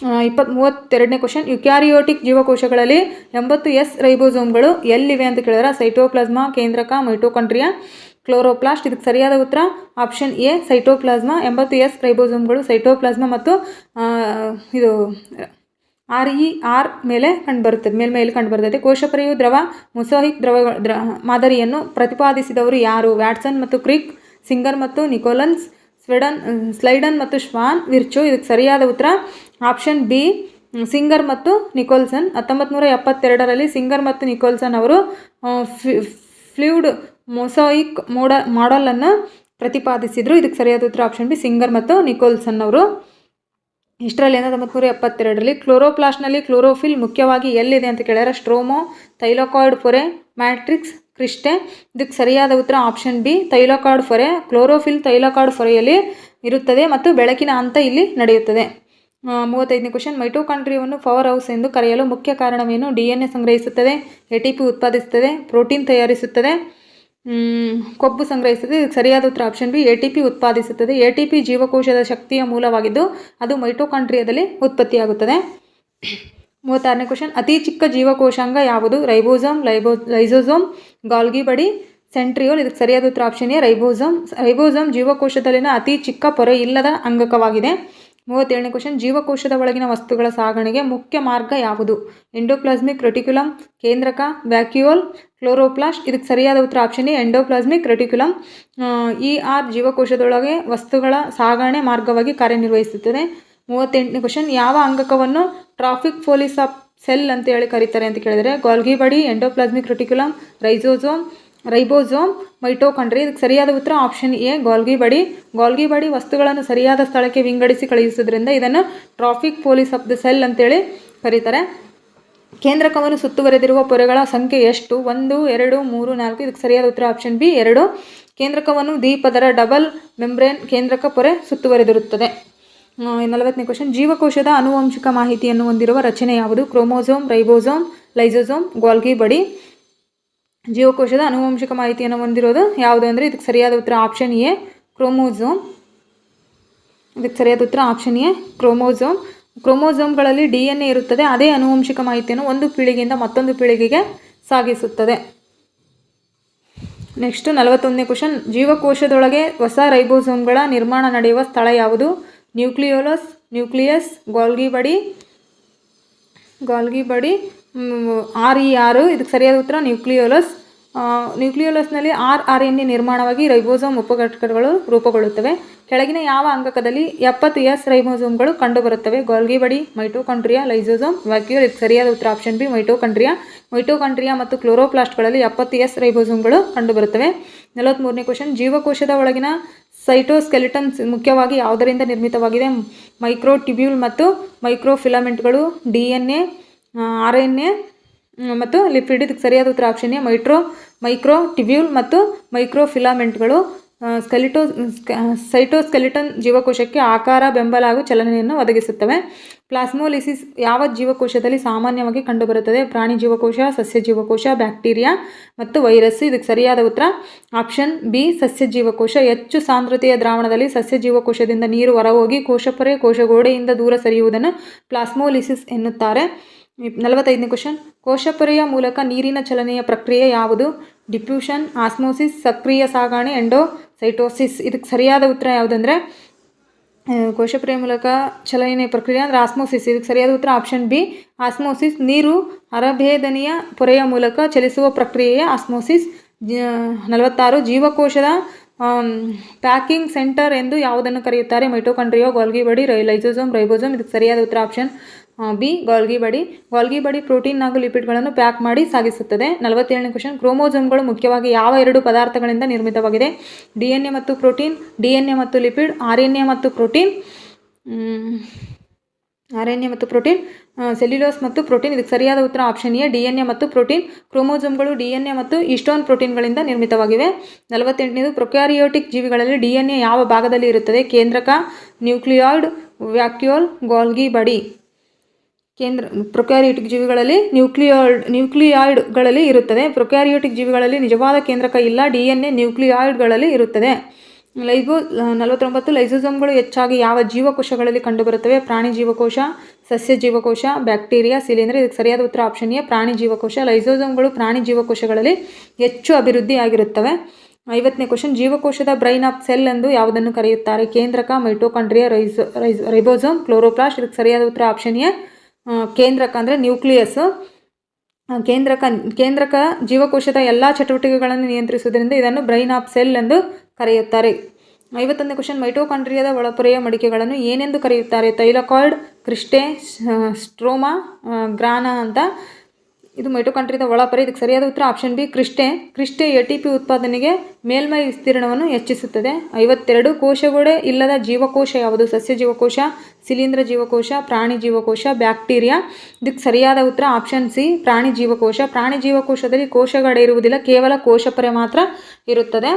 32ನೇ ಕ್ವಶನ್, ಯುಕ್ಯಾರಿಯೋಟಿಕ್ ಜೀವಕೋಶಗಳಲ್ಲಿ 80S ರೈಬೋಸೋಮ್ಗಳು ಎಲ್ಲಿವೆ ಅಂತ ಕೇಳಿದ್ರೆ ಸೈಟೋಪ್ಲಾಸ್ಮಾ, ಕೇಂದ್ರಕ, ಮೈಟೋಕಾಂಡ್ರಿಯಾ, ಕ್ಲೋರೋಪ್ಲಾಸ್ಟ್. ಇದಕ್ಕೆ ಸರಿಯಾದ ಉತ್ತರ ಆಪ್ಷನ್ ಎ ಸೈಟೋಪ್ಲಾಸ್ಮಾ. 80S ರೈಬೋಸೋಮ್ಗಳು ಸೈಟೋಪ್ಲಾಸ್ಮಾ ಮತ್ತು ಇದು RER ಮೇಲೆ ಕಂಡುಬರುತ್ತದೆ, ಮೇಲ್ಮೈಯಲ್ಲಿ ಕಂಡುಬರುತ್ತದೆ. ಕೋಶಪರೆಯು ದ್ರವ ಮೊಸಾಯಿಕ್ ಮಾದರಿಯನ್ನು ಪ್ರತಿಪಾದಿಸಿದವರು ಯಾರು? ವ್ಯಾಟ್ಸನ್ ಮತ್ತು ಕ್ರಿಕ್, ಸಿಂಗರ್ ಮತ್ತು ನಿಕೋಲನ್ಸ್, ಸ್ಲೈಡನ್ ಮತ್ತು ಶ್ವಾನ್, ವಿರ್ಚೋ. ಇದಕ್ಕೆ ಸರಿಯಾದ ಉತ್ತರ ಆಪ್ಷನ್ ಬಿ ಸಿಂಗರ್ ಮತ್ತು ನಿಕೋಲ್ಸನ್. 1972ರಲ್ಲಿ ಸಿಂಗರ್ ಮತ್ತು ನಿಕೋಲ್ಸನ್ ಅವರು ಫ್ಲೂಯಿಡ್ ಮೊಸಾಯಿಕ್ ಮಾಡೆಲನ್ನು ಪ್ರತಿಪಾದಿಸಿದರು. ಇದಕ್ಕೆ ಸರಿಯಾದ ಉತ್ತರ ಆಪ್ಷನ್ ಬಿ ಸಿಂಗರ್ ಮತ್ತು ನಿಕೋಲ್ಸನ್ ಅವರು. ಇಷ್ಟರಲ್ಲಿ 1972ರಲ್ಲಿ ಕ್ಲೋರೋಪ್ಲಾಸ್ಟ್ನಲ್ಲಿ ಕ್ಲೋರೋಫಿಲ್ ಮುಖ್ಯವಾಗಿ ಎಲ್ಲಿದೆ ಅಂತ ಕೇಳಿದರೆ ಸ್ಟ್ರೋಮೋ, ಥೈಲಾಕಾಯ್ಡ್ ಪೊರೆ, ಮ್ಯಾಟ್ರಿಕ್ಸ್, ಕ್ರಿಸ್ಟೆ. ಇದಕ್ಕೆ ಸರಿಯಾದ ಉತ್ತರ ಆಪ್ಷನ್ ಬಿ ಥೈಲಾಕಾಯ್ಡ್ ಪೊರೆ. ಕ್ಲೋರೋಫಿಲ್ ಥೈಲಾಕಾಯ್ಡ್ ಪೊರೆಯಲ್ಲಿ ಇರುತ್ತದೆ ಮತ್ತು ಬೆಳಕಿನ ಹಂತ ಇಲ್ಲಿ ನಡೆಯುತ್ತದೆ. 35ನೇ ಕ್ವಶನ್, ಮೈಟೋಕಾಂಡ್ರಿಯಾವನ್ನು ಪವರ್ ಹೌಸ್ ಎಂದು ಕರೆಯಲು ಮುಖ್ಯ ಕಾರಣವೇನು? DNA ಸಂಗ್ರಹಿಸುತ್ತದೆ, ATP ಉತ್ಪಾದಿಸುತ್ತದೆ, ಪ್ರೋಟೀನ್ ತಯಾರಿಸುತ್ತದೆ, ಕೊಬ್ಬು ಸಂಗ್ರಹಿಸುತ್ತದೆ. ಇದಕ್ಕೆ ಸರಿಯಾದ ಉತ್ತರ ಆಪ್ಷನ್ ಬಿ ATP ಉತ್ಪಾದಿಸುತ್ತದೆ. ATP ಜೀವಕೋಶದ ಶಕ್ತಿಯ ಮೂಲವಾಗಿದ್ದು ಅದು ಮೈಟೋಕಾಂಡ್ರಿಯಾದಲ್ಲಿ ಉತ್ಪತ್ತಿಯಾಗುತ್ತದೆ. 36ನೇ ಕ್ವಶನ್, ಅತಿ ಚಿಕ್ಕ ಜೀವಕೋಶಾಂಗ ಯಾವುದು? ರೈಬೋಸೋಮ್, ಲೈಸೋಸೋಮ್, ಗಾಲ್ಗಿ ಬಡಿ, ಸೆಂಟ್ರಿಯೋಲ್. ಇದಕ್ಕೆ ಸರಿಯಾದ ಉತ್ತರ ಆಪ್ಷನ್ ಎ ರೈಬೋಸೋಮ್. ರೈಬೋಸೋಮ್ ಜೀವಕೋಶದಲ್ಲಿನ ಅತಿ ಚಿಕ್ಕ ಪೊರೆ ಇಲ್ಲದ ಅಂಗಕವಾಗಿದೆ. 37ನೇ ಕ್ವಶನ್, ಜೀವಕೋಶದ ಒಳಗಿನ ವಸ್ತುಗಳ ಸಾಗಣೆಗೆ ಮುಖ್ಯ ಮಾರ್ಗ ಯಾವುದು? ಎಂಡೋಪ್ಲಾಸ್ಮಿಕ್ ರೆಟಿಕ್ಯುಲಮ್, ಕೇಂದ್ರಕ, ವ್ಯಾಕ್ಯೂಲ್, ಕ್ಲೋರೋಪ್ಲಾಸ್ಟ್. ಇದಕ್ಕೆ ಸರಿಯಾದ ಉತ್ತರ ಆಪ್ಷನ್ ಎ ಎಂಡೋಪ್ಲಾಸ್ಮಿಕ್ ರೆಟಿಕ್ಯುಲಮ್. ಜೀವಕೋಶದೊಳಗೆ ವಸ್ತುಗಳ ಸಾಗಣೆ ಮಾರ್ಗವಾಗಿ ಕಾರ್ಯನಿರ್ವಹಿಸುತ್ತದೆ. 38ನೇ ಕ್ವಶನ್, ಯಾವ ಅಂಗಕವನ್ನು ಟ್ರಾಫಿಕ್ ಪೊಲೀಸ್ ಆಫ್ ಸೆಲ್ ಅಂತ ಹೇಳಿ ಕರೀತಾರೆ ಅಂತ ಕೇಳಿದರೆ ಗಾಲ್ಗಿ ಬಡಿ, ಎಂಡೋಪ್ಲಾಸ್ಮಿಕ್ ರೆಟಿಕ್ಯುಲಮ್, ರೈಬೋಸೋಮ್, ಮೈಟೋಕಾಂಡ್ರಿಯಾ. ಇದಕ್ಕೆ ಸರಿಯಾದ ಉತ್ತರ ಆಪ್ಷನ್ ಎ ಗಾಲ್ಗಿ ಬಡಿ. ಗಾಲ್ಗಿ ಬಡಿ ವಸ್ತುಗಳನ್ನು ಸರಿಯಾದ ಸ್ಥಳಕ್ಕೆ ವಿಂಗಡಿಸಿ ಕಳುಹಿಸುವುದರಿಂದ ಇದನ್ನು traffic police of the cell ಅಂತೇಳಿ ಕರೀತಾರೆ. ಕೇಂದ್ರಕವನ್ನು ಸುತ್ತುವರೆದಿರುವ ಪೊರೆಗಳ ಸಂಖ್ಯೆ ಎಷ್ಟು? 1, 2, 3, 4. ಇದಕ್ಕೆ ಸರಿಯಾದ ಉತ್ತರ ಆಪ್ಷನ್ ಬಿ 2. ಕೇಂದ್ರಕವನ್ನು ದ್ವಿಪದರ ಡಬಲ್ ಮೆಂಬ್ರೇನ್ ಕೇಂದ್ರಕ ಪೊರೆ ಸುತ್ತುವರೆದಿರುತ್ತದೆ. 40ನೇ ಕ್ವಶನ್, ಜೀವಕೋಶದ ಆನುವಂಶಿಕ ಮಾಹಿತಿಯನ್ನು ಹೊಂದಿರುವ ರಚನೆ ಯಾವುದು? ಕ್ರೋಮೋಸೋಮ್, ರೈಬೋಸೋಮ್, ಲೈಸೋಸೋಮ್, ಗಾಲ್ಗಿ ಬಡಿ. ಜೀವಕೋಶದ ಆನುವಂಶಿಕ ಮಾಹಿತಿಯನ್ನು ಹೊಂದಿರೋದು ಯಾವುದು ಅಂದರೆ ಇದಕ್ಕೆ ಸರಿಯಾದ ಉತ್ತರ ಆಪ್ಷನ್ ಎ ಕ್ರೋಮೋಸೋಮ್. ಇದಕ್ಕೆ ಸರಿಯಾದ ಉತ್ತರ ಆಪ್ಷನ್ ಎ ಕ್ರೋಮೋಸೋಮ್. ಕ್ರೋಮೋಸೋಮ್ಗಳಲ್ಲಿ DNA ಇರುತ್ತದೆ. ಅದೇ ಆನುವಂಶಿಕ ಮಾಹಿತಿಯನ್ನು ಒಂದು ಪೀಳಿಗೆಯಿಂದ ಮತ್ತೊಂದು ಪೀಳಿಗೆಗೆ ಸಾಗಿಸುತ್ತದೆ. ನೆಕ್ಸ್ಟ್ 41ನೇ ಕ್ವಶನ್, ಜೀವಕೋಶದೊಳಗೆ ಹೊಸ ರೈಬೋಸೋಮ್ಗಳ ನಿರ್ಮಾಣ ನಡೆಯುವ ಸ್ಥಳ ಯಾವುದು? ನ್ಯೂಕ್ಲಿಯಸ್, ಗಾಲ್ಗಿ ಬಡಿ, RER. ಇದಕ್ಕೆ ಸರಿಯಾದ ಉತ್ತರ ನ್ಯೂಕ್ಲಿಯೋಲಸ್ನಲ್ಲಿ RNA ನಿರ್ಮಾಣವಾಗಿ ರೈಬೋಸೋಮ್ ಉಪಘಟಕಗಳು ರೂಪುಗೊಳ್ಳುತ್ತವೆ. ಕೆಳಗಿನ ಯಾವ ಅಂಗಕದಲ್ಲಿ 70S ರೈಬೋಸೋಮ್ಗಳು ಕಂಡುಬರುತ್ತವೆ? ಗಾಲ್ಗಿ ಬಡಿ, ಮೈಟೋಕಾಂಡ್ರಿಯಾ, ಲೈಸೋಸೋಮ್, ವ್ಯಾಕ್ಯೂಲ್. ಇದಕ್ಕೆ ಸರಿಯಾದ ಉತ್ತರ ಆಪ್ಷನ್ ಬಿ ಮೈಟೋಕಾಂಡ್ರಿಯಾ ಮತ್ತು ಕ್ಲೋರೋಪ್ಲಾಸ್ಟ್ಗಳಲ್ಲಿ 70S ರೈಬೋಸೋಮ್ಗಳು ಕಂಡುಬರುತ್ತವೆ. 43ನೇ ಕ್ವಶನ್, ಜೀವಕೋಶದ ಒಳಗಿನ ಸೈಟೋಸ್ಕೆಲಿಟನ್ ಮುಖ್ಯವಾಗಿ ಯಾವುದರಿಂದ ನಿರ್ಮಿತವಾಗಿದೆ? ಮೈಕ್ರೋಟ್ಯೂಬ್ಯೂಲ್ ಮತ್ತು ಮೈಕ್ರೋಫಿಲಮೆಂಟ್ಗಳು, DNA, RNA ಮತ್ತು ಲಿಪಿಡ್. ಇದಕ್ಕೆ ಸರಿಯಾದ ಉತ್ತರ ಆಪ್ಷನ್ ಎ ಮೈಕ್ರೋಟ್ಯೂಬ್ಯೂಲ್ ಮತ್ತು ಮೈಕ್ರೋಫಿಲಾಮೆಂಟ್ಗಳು. ಸೈಟೋಸ್ಕೆಲಿಟನ್ ಜೀವಕೋಶಕ್ಕೆ ಆಕಾರ, ಬೆಂಬಲ ಹಾಗೂ ಚಲನೆಯನ್ನು ಒದಗಿಸುತ್ತವೆ. ಪ್ಲಾಸ್ಮೋಲಿಸಿಸ್ ಯಾವ ಜೀವಕೋಶದಲ್ಲಿ ಸಾಮಾನ್ಯವಾಗಿ ಕಂಡುಬರುತ್ತದೆ? ಪ್ರಾಣಿ ಜೀವಕೋಶ, ಸಸ್ಯ ಜೀವಕೋಶ, ಬ್ಯಾಕ್ಟೀರಿಯಾ ಮತ್ತು ವೈರಸ್. ಇದಕ್ಕೆ ಸರಿಯಾದ ಉತ್ತರ ಆಪ್ಷನ್ ಬಿ ಸಸ್ಯ ಜೀವಕೋಶ. ಹೆಚ್ಚು ಸಾಂದ್ರತೆಯ ದ್ರಾವಣದಲ್ಲಿ ಸಸ್ಯ ಜೀವಕೋಶದಿಂದ ನೀರು ಹೊರಹೋಗಿ ಕೋಶಪೊರೆ, ಕೋಶಗೋಡೆಯಿಂದ ದೂರ ಸರಿಯುವುದನ್ನು ಪ್ಲಾಸ್ಮೋಲಿಸಿಸ್ ಎನ್ನುತ್ತಾರೆ. 45ನೇ ಕ್ವಶನ್, ಕೋಶಪೊರೆಯ ಮೂಲಕ ನೀರಿನ ಚಲನೆಯ ಪ್ರಕ್ರಿಯೆ ಯಾವುದು? ಡಿಫ್ಯೂಷನ್, ಆಸ್ಮೋಸಿಸ್, ಸಕ್ರಿಯ ಸಾಗಣೆ, ಎಂಡೋಸೈಟೋಸಿಸ್. ಇದಕ್ಕೆ ಸರಿಯಾದ ಉತ್ತರ ಯಾವುದಂದರೆ ಕೋಶಪೊರೆಯ ಮೂಲಕ ಚಲನೆಯ ಪ್ರಕ್ರಿಯೆ ಅಂದರೆ ಆಸ್ಮೋಸಿಸ್. ಇದಕ್ಕೆ ಸರಿಯಾದ ಉತ್ತರ ಆಪ್ಷನ್ ಬಿ ಆಸ್ಮೋಸಿಸ್. ನೀರು ಹೊರಭೇದನೆಯ ಪೊರೆಯ ಮೂಲಕ ಚಲಿಸುವ ಪ್ರಕ್ರಿಯೆಯೇ ಆಸ್ಮೋಸಿಸ್. 46 ಜೀವಕೋಶದ ಪ್ಯಾಕಿಂಗ್ ಸೆಂಟರ್ ಎಂದು ಯಾವುದನ್ನು ಕರೆಯುತ್ತಾರೆ? ಮೈಟೋಕಾಂಡ್ರಿಯಾ, ಗಾಲ್ಗಿ ಬಡಿ, ಲೈಸೋಸೋಮ್, ರೈಬೋಸೋಮ್. ಇದಕ್ಕೆ ಸರಿಯಾದ ಉತ್ತರ ಆಪ್ಷನ್ ಬಿ ಗಾಲ್ಗಿ ಬಡಿ ಪ್ರೋಟೀನ್ ಹಾಗೂ ಲಿಪಿಡ್ಗಳನ್ನು ಪ್ಯಾಕ್ ಮಾಡಿ ಸಾಗಿಸುತ್ತದೆ. 47ನೇ ಕ್ವಶನ್, ಕ್ರೋಮೋಸೋಮ್ಗಳು ಮುಖ್ಯವಾಗಿ ಯಾವ 2 ಪದಾರ್ಥಗಳಿಂದ ನಿರ್ಮಿತವಾಗಿದೆ? DNA ಮತ್ತು ಪ್ರೋಟೀನ್, DNA ಮತ್ತು ಲಿಪಿಡ್, RNA ಮತ್ತು ಪ್ರೋಟೀನ್, ಸೆಲ್ಯುಲೋಸ್ ಮತ್ತು ಪ್ರೋಟೀನ್. ಇದಕ್ಕೆ ಸರಿಯಾದ ಉತ್ತರ ಆಪ್ಷನ್ ಎ DNA ಮತ್ತು ಪ್ರೋಟೀನ್. ಕ್ರೋಮೋಸೋಮ್ಗಳು DNA ಮತ್ತು ಈಸ್ಟೋನ್ ಪ್ರೋಟೀನ್ಗಳಿಂದ ನಿರ್ಮಿತವಾಗಿವೆ. 48ನೇದು, ಪ್ರೊಕ್ಯಾರಿಯೋಟಿಕ್ ಜೀವಿಗಳಲ್ಲಿ DNA ಯಾವ ಭಾಗದಲ್ಲಿ ಇರುತ್ತದೆ? ಕೇಂದ್ರಕ, ನ್ಯೂಕ್ಲಿಯಾಯ್ಡ್, ವ್ಯಾಕ್ಯೂಲ್, ಗಾಲ್ಗಿ ಬಡಿ. ಪ್ರೊಕ್ಯಾರಿಯೋಟಿಕ್ ಜೀವಿಗಳಲ್ಲಿ ನ್ಯೂಕ್ಲಿಯಾಯ್ಡ್ಗಳಲ್ಲಿ ಇರುತ್ತದೆ. ಪ್ರೊಕ್ಯಾರಿಯೋಟಿಕ್ ಜೀವಿಗಳಲ್ಲಿ ನಿಜವಾದ ಕೇಂದ್ರಕ ಇಲ್ಲ. DNA ನ್ಯೂಕ್ಲಿಯಾಯ್ಡ್ಗಳಲ್ಲಿ ಇರುತ್ತದೆ. 49 ಲೈಸೋಸೋಮ್ಗಳು ಹೆಚ್ಚಾಗಿ ಯಾವ ಜೀವಕೋಶಗಳಲ್ಲಿ ಕಂಡುಬರುತ್ತವೆ? ಪ್ರಾಣಿ ಜೀವಕೋಶ, ಸಸ್ಯ ಜೀವಕೋಶ, ಬ್ಯಾಕ್ಟೀರಿಯಾ, ಶಿಲೀಂಧ್ರ. ಇದಕ್ಕೆ ಸರಿಯಾದ ಉತ್ತರ ಆಪ್ಷನ್ ಎ, ಪ್ರಾಣಿ ಜೀವಕೋಶ. ಲೈಸೋಸೋಮ್ಗಳು ಪ್ರಾಣಿ ಜೀವಕೋಶಗಳಲ್ಲಿ ಹೆಚ್ಚು ಅಭಿವೃದ್ಧಿಯಾಗಿರುತ್ತವೆ. 50ನೇ ಕ್ವಶನ್, ಜೀವಕೋಶದ ಬ್ರೈನ್ ಆಫ್ ಸೆಲ್ ಎಂದು ಯಾವುದನ್ನು ಕರೆಯುತ್ತಾರೆ? ಕೇಂದ್ರಕ, ಮೈಟೋಕಾಂಡ್ರಿಯಾ, ರೈಬೋಸೋಮ್, ಕ್ಲೋರೋಪ್ಲಾಸ್ಟ್. ಇದಕ್ಕೆ ಸರಿಯಾದ ಉತ್ತರ ಆಪ್ಷನ್ ಎ, ಕೇಂದ್ರಕ ಅಂದರೆ ನ್ಯೂಕ್ಲಿಯಸ್. ಕೇಂದ್ರಕ ಜೀವಕೋಶದ ಎಲ್ಲ ಚಟುವಟಿಕೆಗಳನ್ನು ನಿಯಂತ್ರಿಸುವುದರಿಂದ ಇದನ್ನು ಬ್ರೈನ್ ಆಫ್ ಸೆಲ್ ಎಂದು ಕರೆಯುತ್ತಾರೆ. 51ನೇ ಕ್ವಶನ್, ಮೈಟೋಕಾಂಡ್ರಿಯಾದ ಒಳಪೊರೆಯ ಮಡಿಕೆಗಳನ್ನು ಏನೆಂದು ಕರೆಯುತ್ತಾರೆ? ಥೈಲಾಕಾಯ್ಡ್, ಕ್ರಿಸ್ಟೆ, ಸ್ಟ್ರೋಮಾ, ಗ್ರಾನಾ ಅಂತ. ಇದು ಮೈಟೋಕಾಂಡ್ರಿಯಾದ ಒಳಪೊರೆ. ಇದಕ್ಕೆ ಸರಿಯಾದ ಉತ್ತರ ಆಪ್ಷನ್ ಬಿ, ಕ್ರಿಸ್ಟೆ ATP ಉತ್ಪಾದನೆಗೆ ಮೇಲ್ಮೈ ವಿಸ್ತೀರ್ಣವನ್ನು ಹೆಚ್ಚಿಸುತ್ತದೆ. 52 ಕೋಶಗೋಡೆ ಇಲ್ಲದ ಜೀವಕೋಶ ಯಾವುದು? ಸಸ್ಯ ಜೀವಕೋಶ, ಶಿಲೀಂಧ್ರ ಜೀವಕೋಶ, ಪ್ರಾಣಿ ಜೀವಕೋಶ, ಬ್ಯಾಕ್ಟೀರಿಯಾ. ಇದಕ್ಕೆ ಸರಿಯಾದ ಉತ್ತರ ಆಪ್ಷನ್ ಸಿ, ಪ್ರಾಣಿ ಜೀವಕೋಶ. ಪ್ರಾಣಿ ಜೀವಕೋಶದಲ್ಲಿ ಕೋಶಗೋಡೆ ಇರುವುದಿಲ್ಲ, ಕೇವಲ ಕೋಶಪೊರೆ ಮಾತ್ರ ಇರುತ್ತದೆ.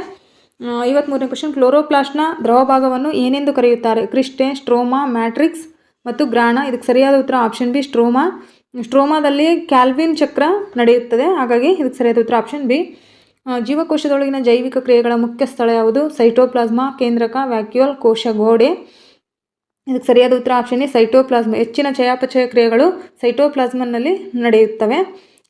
53ನೇ ಕ್ವಶನ್, ಕ್ಲೋರೋಪ್ಲಾಸ್ಟ್ನ ದ್ರವಭಾಗವನ್ನು ಏನೆಂದು ಕರೆಯುತ್ತಾರೆ? ಕ್ರಿಸ್ಟೆ, ಸ್ಟ್ರೋಮಾ, ಮ್ಯಾಟ್ರಿಕ್ಸ್ ಮತ್ತು ಗ್ರಾನಾ. ಇದಕ್ಕೆ ಸರಿಯಾದ ಉತ್ತರ ಆಪ್ಷನ್ ಬಿ, ಸ್ಟ್ರೋಮಾ. ಸ್ಟ್ರೋಮಾದಲ್ಲಿ ಕ್ಯಾಲ್ವಿನ್ ಚಕ್ರ ನಡೆಯುತ್ತದೆ, ಹಾಗಾಗಿ ಇದಕ್ಕೆ ಸರಿಯಾದ ಉತ್ತರ ಆಪ್ಷನ್ ಬಿ. ಜೀವಕೋಶದೊಳಗಿನ ಜೈವಿಕ ಕ್ರಿಯೆಗಳ ಮುಖ್ಯ ಸ್ಥಳ ಯಾವುದು? ಸೈಟೋಪ್ಲಾಸ್ಮಾ, ಕೇಂದ್ರಕ, ವ್ಯಾಕ್ಯೂಲ್, ಕೋಶಗೋಡೆ. ಇದಕ್ಕೆ ಸರಿಯಾದ ಉತ್ತರ ಆಪ್ಷನ್ ಎ, ಸೈಟೋಪ್ಲಾಸ್ಮಾ. ಹೆಚ್ಚಿನ ಚಯಾಪಚಯ ಕ್ರಿಯೆಗಳು ಸೈಟೋಪ್ಲಾಸ್ಮನಲ್ಲಿ ನಡೆಯುತ್ತವೆ.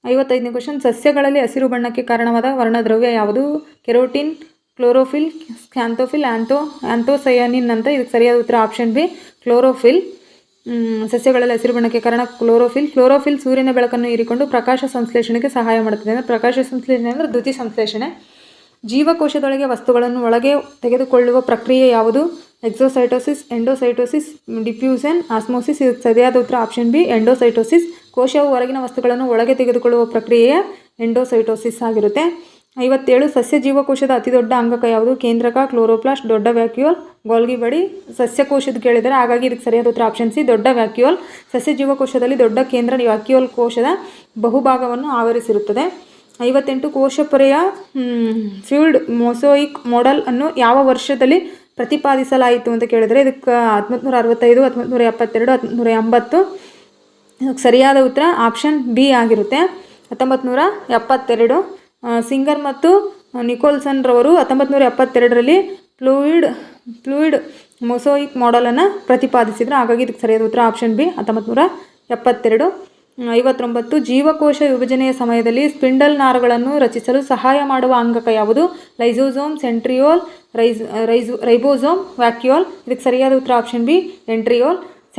55ನೇ ಕ್ವಶನ್, ಸಸ್ಯಗಳಲ್ಲಿ ಹಸಿರು ಬಣ್ಣಕ್ಕೆ ಕಾರಣವಾದ ವರ್ಣದ್ರವ್ಯ ಯಾವುದು? ಕೆರೋಟಿನ್, ಕ್ಲೋರೋಫಿಲ್, ಸ್ಕ್ಯಾಂಥೋಫಿಲ್, ಆ್ಯಂಥೋಸಯಾನಿನ್ ಅಂತ. ಇದಕ್ಕೆ ಸರಿಯಾದ ಉತ್ತರ ಆಪ್ಷನ್ ಬಿ, ಕ್ಲೋರೋಫಿಲ್. ಸಸ್ಯಗಳಲ್ಲಿ ಹಸಿರು ಬಣ್ಣಕ್ಕೆ ಕಾರಣ ಕ್ಲೋರೋಫಿಲ್ ಸೂರ್ಯನ ಬೆಳಕನ್ನು ಹೀರಿಕೊಂಡು ಪ್ರಕಾಶ ಸಂಶ್ಲೇಷಣೆಗೆ ಸಹಾಯ ಮಾಡುತ್ತದೆ. ಅಂದರೆ ಪ್ರಕಾಶ ಸಂಶ್ಲೇಷಣೆ ಅಂದರೆ ದ್ಯುತಿ ಸಂಶ್ಲೇಷಣೆ. ಜೀವಕೋಶದೊಳಗೆ ವಸ್ತುಗಳನ್ನು ಒಳಗೆ ತೆಗೆದುಕೊಳ್ಳುವ ಪ್ರಕ್ರಿಯೆ ಯಾವುದು? ಎಕ್ಸೋಸೈಟೋಸಿಸ್, ಎಂಡೋಸೈಟೋಸಿಸ್, ಡಿಫ್ಯೂಷನ್, ಆಸ್ಮೋಸಿಸ್. ಇದಕ್ಕೆ ಸರಿಯಾದ ಉತ್ತರ ಆಪ್ಷನ್ ಬಿ, ಎಂಡೋಸೈಟೋಸಿಸ್. ಕೋಶವು ಹೊರಗಿನ ವಸ್ತುಗಳನ್ನು ಒಳಗೆ ತೆಗೆದುಕೊಳ್ಳುವ ಪ್ರಕ್ರಿಯೆಯ ಎಂಡೋಸೈಟೋಸಿಸ್ ಆಗಿರುತ್ತೆ. 57 ಸಸ್ಯ ಜೀವಕೋಶದ ಅತಿ ದೊಡ್ಡ ಅಂಗಕ ಯಾವುದು? ಕೇಂದ್ರಕ, ಕ್ಲೋರೋಪ್ಲಾಸ್ಟ್, ದೊಡ್ಡ ವ್ಯಾಕ್ಯೂಲ್, ಗೋಲ್ಗಿ ಬಡಿ. ಸಸ್ಯಕೋಶದ ಕೇಳಿದರೆ, ಹಾಗಾಗಿ ಇದಕ್ಕೆ ಸರಿಯಾದ ಉತ್ತರ ಆಪ್ಷನ್ ಸಿ, ದೊಡ್ಡ ವ್ಯಾಕ್ಯೂಲ್. ಸಸ್ಯ ಜೀವಕೋಶದಲ್ಲಿ ದೊಡ್ಡ ಕೇಂದ್ರ ವ್ಯಾಕ್ಯೂಲ್ ಕೋಶದ ಬಹುಭಾಗವನ್ನು ಆವರಿಸಿರುತ್ತದೆ. 58 ಕೋಶಪೊರೆಯ ಫ್ಲೂಯಿಡ್ ಮೊಸೈಕ್ ಮಾಡೆಲ್ ಅನ್ನು ಯಾವ ವರ್ಷದಲ್ಲಿ ಪ್ರತಿಪಾದಿಸಲಾಯಿತು ಅಂತ ಕೇಳಿದರೆ, ಇದಕ್ಕೆ 1965, 1972, 1980. ಇದಕ್ಕೆ ಸರಿಯಾದ ಉತ್ತರ ಆಪ್ಷನ್ ಬಿ ಆಗಿರುತ್ತೆ, 1972. ಸಿಂಗರ್ ಮತ್ತು ನಿಕೋಲ್ಸನ್ ರವರು 1972ರಲ್ಲಿ ಫ್ಲೂಯಿಡ್ ಮೊಸೈಕ್ ಮಾಡೆಲನ್ನು ಪ್ರತಿಪಾದಿಸಿದರು, ಹಾಗಾಗಿ ಇದಕ್ಕೆ ಸರಿಯಾದ ಉತ್ತರ ಆಪ್ಷನ್ ಬಿ, 1972. 59 ಜೀವಕೋಶ ವಿಭಜನೆಯ ಸಮಯದಲ್ಲಿ ಸ್ಪಿಂಡಲ್ ನಾರುಗಳನ್ನು ರಚಿಸಲು ಸಹಾಯ ಮಾಡುವ ಅಂಗಕ ಯಾವುದು? Lysosome, centriole, ribosome, vacuole. ಇದಕ್ಕೆ ಸರಿಯಾದ ಉತ್ತರ ಆಪ್ಷನ್ ಬಿ,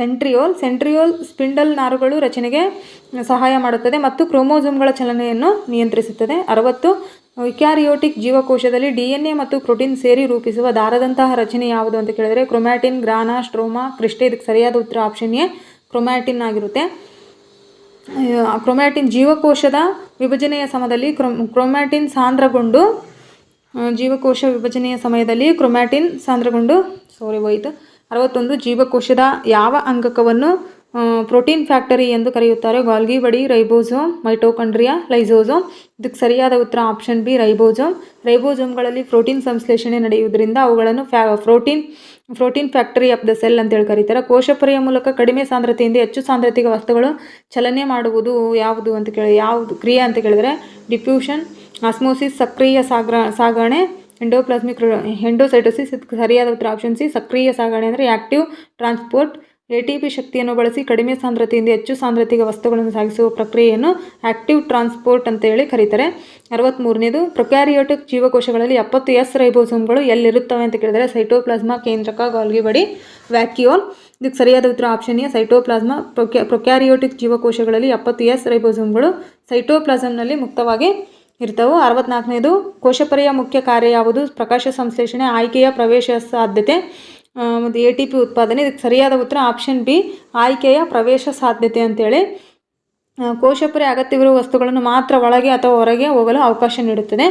ಸೆಂಟ್ರಿಯೋಲ್ ಸ್ಪಿಂಡಲ್ ನಾರುಗಳು ರಚನೆಗೆ ಸಹಾಯ ಮಾಡುತ್ತದೆ ಮತ್ತು ಕ್ರೋಮೋಸೋಮ್ಗಳ ಚಲನೆಯನ್ನು ನಿಯಂತ್ರಿಸುತ್ತದೆ. 60 ಯುಕ್ಯಾರಿಯೋಟಿಕ್ ಜೀವಕೋಶದಲ್ಲಿ DNA ಮತ್ತು ಪ್ರೋಟೀನ್ ಸೇರಿ ರೂಪಿಸುವ ದಾರದಂತಹ ರಚನೆ ಯಾವುದು ಅಂತ ಕೇಳಿದರೆ, ಕ್ರೊಮ್ಯಾಟಿನ್, ಗ್ರಾನಾ, ಸ್ಟ್ರೋಮಾ, ಕ್ರಿಸ್ಟೆ. ಇದಕ್ಕೆ ಸರಿಯಾದ ಉತ್ತರ ಆಪ್ಷನ್ ಎ, ಕ್ರೊಮ್ಯಾಟಿನ್ ಆಗಿರುತ್ತೆ. ಕ್ರೊಮ್ಯಾಟಿನ್ ಜೀವಕೋಶದ ವಿಭಜನೆಯ ಸಮಯದಲ್ಲಿ ಕ್ರೊಮ್ಯಾಟಿನ್ ಸಾಂದ್ರಗೊಂಡು ಜೀವಕೋಶ ವಿಭಜನೆಯ ಸಮಯದಲ್ಲಿ ಕ್ರೊಮ್ಯಾಟಿನ್ ಸಾಂದ್ರಗೊಂಡು 61 ಜೀವಕೋಶದ ಯಾವ ಅಂಗಕವನ್ನು ಪ್ರೋಟೀನ್ ಫ್ಯಾಕ್ಟರಿ ಎಂದು ಕರೆಯುತ್ತಾರೆ? ಗಾಲ್ಗಿ ಬಡಿ, ರೈಬೋಸೋಮ್, ಮೈಟೋಕಾಂಡ್ರಿಯಾ, ಲೈಸೋಸೋಮ್. ಇದಕ್ಕೆ ಸರಿಯಾದ ಉತ್ತರ ಆಪ್ಷನ್ ಬಿ, ರೈಬೋಸೋಮ್ಗಳಲ್ಲಿ ಪ್ರೋಟೀನ್ ಸಂಶ್ಲೇಷಣೆ ನಡೆಯುವುದರಿಂದ ಅವುಗಳನ್ನು protein factory of the cell ಅಂತೇಳಿ ಕರೀತಾರೆ. ಕೋಶಪೊರೆಯ ಮೂಲಕ ಕಡಿಮೆ ಸಾಂದ್ರತೆಯಿಂದ ಹೆಚ್ಚು ಸಾಂದ್ರತೆಗೆ ವಸ್ತುಗಳು ಚಲನೆ ಮಾಡುವುದು ಯಾವುದು ಅಂತ ಯಾವುದು ಕ್ರಿಯೆ ಅಂತ ಕೇಳಿದರೆ, ಡಿಫ್ಯೂಷನ್, ಆಸ್ಮೋಸಿಸ್, ಸಕ್ರಿಯ ಸಾಗಣೆ, ಎಂಡೋಸೈಟೋಸಿಸ್. ಇದಕ್ಕೆ ಸರಿಯಾದ ಉತ್ತರ ಆಪ್ಷನ್ ಸಿ, ಸಕ್ರಿಯ ಸಾಗಣೆ ಅಂದರೆ ಆ್ಯಕ್ಟಿವ್ ಟ್ರಾನ್ಸ್ಪೋರ್ಟ್. ATP ಶಕ್ತಿಯನ್ನು ಬಳಸಿ ಕಡಿಮೆ ಸಾಂದ್ರತೆಯಿಂದ ಹೆಚ್ಚು ಸಾಂದ್ರತೆಗೆ ವಸ್ತುಗಳನ್ನು ಸಾಗಿಸುವ ಪ್ರಕ್ರಿಯೆಯನ್ನು ಆ್ಯಕ್ಟಿವ್ ಟ್ರಾನ್ಸ್ಪೋರ್ಟ್ ಅಂತೇಳಿ ಕರೀತಾರೆ. 63ನೇದು ಪ್ರೊಕ್ಯಾರಿಯೋಟಿಕ್ ಜೀವಕೋಶಗಳಲ್ಲಿ 70 S ರೈಬೋಸೋಮ್ಗಳು ಎಲ್ಲಿರುತ್ತವೆ ಅಂತ ಕೇಳಿದರೆ, ಸೈಟೋಪ್ಲಾಸ್ಮಾ, ಕೇಂದ್ರಕ, ಗಾಲ್ಗಿ ಬಡಿ, ವ್ಯಾಕ್ಯೂಲ್. ಇದಕ್ಕೆ ಸರಿಯಾದ ಉತ್ತರ ಆಪ್ಷನ್ ಎ, ಸೈಟೋಪ್ಲಾಸ್ಮಾ. ಪ್ರೊಕ್ಯಾರಿಯೋಟಿಕ್ ಜೀವಕೋಶಗಳಲ್ಲಿ 70 S ರೈಬೋಸೋಮ್ಗಳು ಸೈಟೋಪ್ಲಾಸಮ್ನಲ್ಲಿ ಮುಕ್ತವಾಗಿ ಇರ್ತವೆ. 64ನೇದು ಕೋಶಪೊರೆಯ ಮುಖ್ಯ ಕಾರ್ಯ ಯಾವುದು? ಪ್ರಕಾಶ ಸಂಶ್ಲೇಷಣೆ, ಆಯ್ಕೆಯ ಪ್ರವೇಶ ಸಾಧ್ಯತೆ ಮತ್ತು ATP ಉತ್ಪಾದನೆ. ಇದಕ್ಕೆ ಸರಿಯಾದ ಉತ್ತರ ಆಪ್ಷನ್ ಬಿ, ಆಯ್ಕೆಯ ಪ್ರವೇಶ ಸಾಧ್ಯತೆ ಅಂತೇಳಿ. ಕೋಶಪೊರೆ ಅಗತ್ಯವಿರುವ ವಸ್ತುಗಳನ್ನು ಮಾತ್ರ ಒಳಗೆ ಅಥವಾ ಹೊರಗೆ ಹೋಗಲು ಅವಕಾಶ ನೀಡುತ್ತದೆ,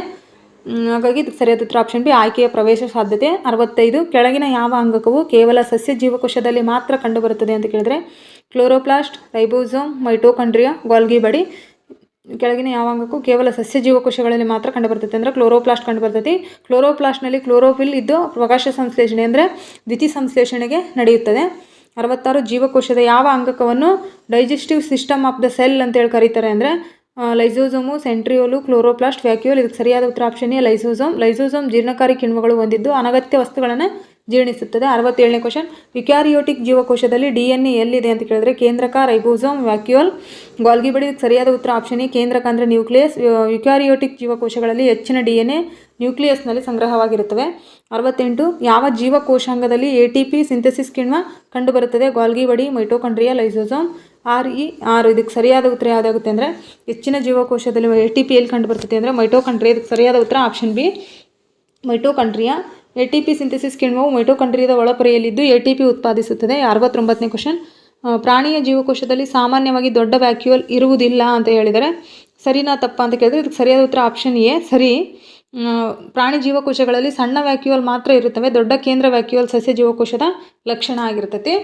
ಹಾಗಾಗಿ ಇದಕ್ಕೆ ಸರಿಯಾದ ಉತ್ತರ ಆಪ್ಷನ್ ಬಿ, ಆಯ್ಕೆಯ ಪ್ರವೇಶ ಸಾಧ್ಯತೆ. 65 ಕೆಳಗಿನ ಯಾವ ಅಂಗಕವು ಕೇವಲ ಸಸ್ಯ ಜೀವಕೋಶದಲ್ಲಿ ಮಾತ್ರ ಕಂಡುಬರುತ್ತದೆ ಅಂತ ಕೇಳಿದರೆ, ಕ್ಲೋರೋಪ್ಲಾಸ್ಟ್, ರೈಬೋಸೋಮ್, ಮೈಟೋಕಾಂಡ್ರಿಯಾ, ಗಾಲ್ಗಿ ಬಡಿ. ಕೆಳಗಿನ ಯಾವ ಅಂಗಕ್ಕೂ ಕೇವಲ ಸಸ್ಯ ಜೀವಕೋಶಗಳಲ್ಲಿ ಮಾತ್ರ ಕಂಡುಬರ್ತೈತೆ ಅಂದರೆ ಕ್ಲೋರೋಪ್ಲಾಸ್ಟ್ ಕಂಡುಬರ್ತೈತಿ. ಕ್ಲೋರೋಪ್ಲಾಸ್ಟ್ನಲ್ಲಿ ಕ್ಲೋರೋಫಿಲ್ ಇದ್ದು ಪ್ರಕಾಶ ಸಂಶ್ಲೇಷಣೆ ಅಂದರೆ ದ್ಯುತಿ ಸಂಶ್ಲೇಷಣೆಗೆ ನಡೆಯುತ್ತದೆ. 66 ಜೀವಕೋಶದ ಯಾವ ಅಂಗಕವನ್ನು digestive system of the cell ಅಂತೇಳಿ ಕರೀತಾರೆ ಅಂದರೆ ಲೈಸೋಸೋಮು, ಸೆಂಟ್ರಿಯೋಲು, ಕ್ಲೋರೋಪ್ಲಾಸ್ಟ್, ವ್ಯಾಕ್ಯೂಲ್. ಇದಕ್ಕೆ ಸರಿಯಾದ ಉತ್ತರ ಆಪ್ಷನ್ ಎ ಲೈಸೋಸೋಮ್. ಲೈಸೋಸೋಮ್ ಜೀರ್ಣಕಾರಿ ಕಿಣ್ವಗಳು ಹೊಂದಿದ್ದು ಅನಗತ್ಯ ವಸ್ತುಗಳನ್ನು ಜೀರ್ಣಿಸುತ್ತದೆ. 67ನೇ ಕ್ವಶನ್, ಯುಕ್ಯಾರಿಯೋಟಿಕ್ ಜೀವಕೋಶದಲ್ಲಿ DNA ಎಲ್ಲಿದೆ ಅಂತ ಕೇಳಿದ್ರೆ ಕೇಂದ್ರಕ, ರೈಬೋಸೋಮ್, ವ್ಯಾಕ್ಯೂಲ್, ಗಾಲ್ಗಿ ಬಡಿ. ಇದಕ್ಕೆ ಸರಿಯಾದ ಉತ್ತರ ಆಪ್ಷನ್ ಎ ಕೇಂದ್ರಕ ಅಂದರೆ ನ್ಯೂಕ್ಲಿಯಸ್. ಯುಕ್ಯಾರಿಯೋಟಿಕ್ ಜೀವಕೋಶಗಳಲ್ಲಿ ಹೆಚ್ಚಿನ DNA ನ್ಯೂಕ್ಲಿಯಸ್ನಲ್ಲಿ ಸಂಗ್ರಹವಾಗಿರುತ್ತವೆ. 68 ಯಾವ ಜೀವಕೋಶಾಂಗದಲ್ಲಿ ATP ಸಿಂಥೆಸಿಸ್ ಕಿಣ್ವ ಕಂಡುಬರುತ್ತದೆ? ಗಾಲ್ಗಿ ಬಡಿ, ಮೈಟೋಕಾಂಡ್ರಿಯಾ, ಲೈಸೋಸೋಮ್. RER. ಇದಕ್ಕೆ ಸರಿಯಾದ ಉತ್ತರ ಯಾವುದಾಗುತ್ತೆ ಅಂದರೆ ಹೆಚ್ಚಿನ ಜೀವಕೋಶದಲ್ಲಿ ATP ಎಲ್ಲಿ ಕಂಡುಬರ್ತದೆ ಅಂದರೆ ಮೈಟೋಕಾಂಡ್ರಿಯಾ. ಇದಕ್ಕೆ ಸರಿಯಾದ ಉತ್ತರ option B mitochondria. ATP synthesis ಕಿಣ್ವವು ಮೈಟೋಕಾಂಡ್ರಿಯಾದ ಒಳಪೊರೆಯಲ್ಲಿದ್ದು ATP ಉತ್ಪಾದಿಸುತ್ತದೆ. 69ನೇ ಕ್ವಶನ್, ಪ್ರಾಣಿಯ ಜೀವಕೋಶದಲ್ಲಿ ಸಾಮಾನ್ಯವಾಗಿ ದೊಡ್ಡ ವ್ಯಾಕ್ಯೂಲ್ ಇರುವುದಿಲ್ಲ ಅಂತ ಹೇಳಿದರೆ ಸರಿನಾ ತಪ್ಪ ಅಂತ ಕೇಳಿದ್ರೆ ಇದಕ್ಕೆ ಸರಿಯಾದ ಉತ್ತರ ಆಪ್ಷನ್ ಎ ಸರಿ. ಪ್ರಾಣಿ ಜೀವಕೋಶಗಳಲ್ಲಿ ಸಣ್ಣ ವ್ಯಾಕ್ಯೂಲ್ ಮಾತ್ರ ಇರುತ್ತವೆ. ದೊಡ್ಡ ಕೇಂದ್ರ ವ್ಯಾಕ್ಯೂಲ್ ಸಸ್ಯ ಜೀವಕೋಶದ ಲಕ್ಷಣ ಆಗಿರುತ್ತದೆ.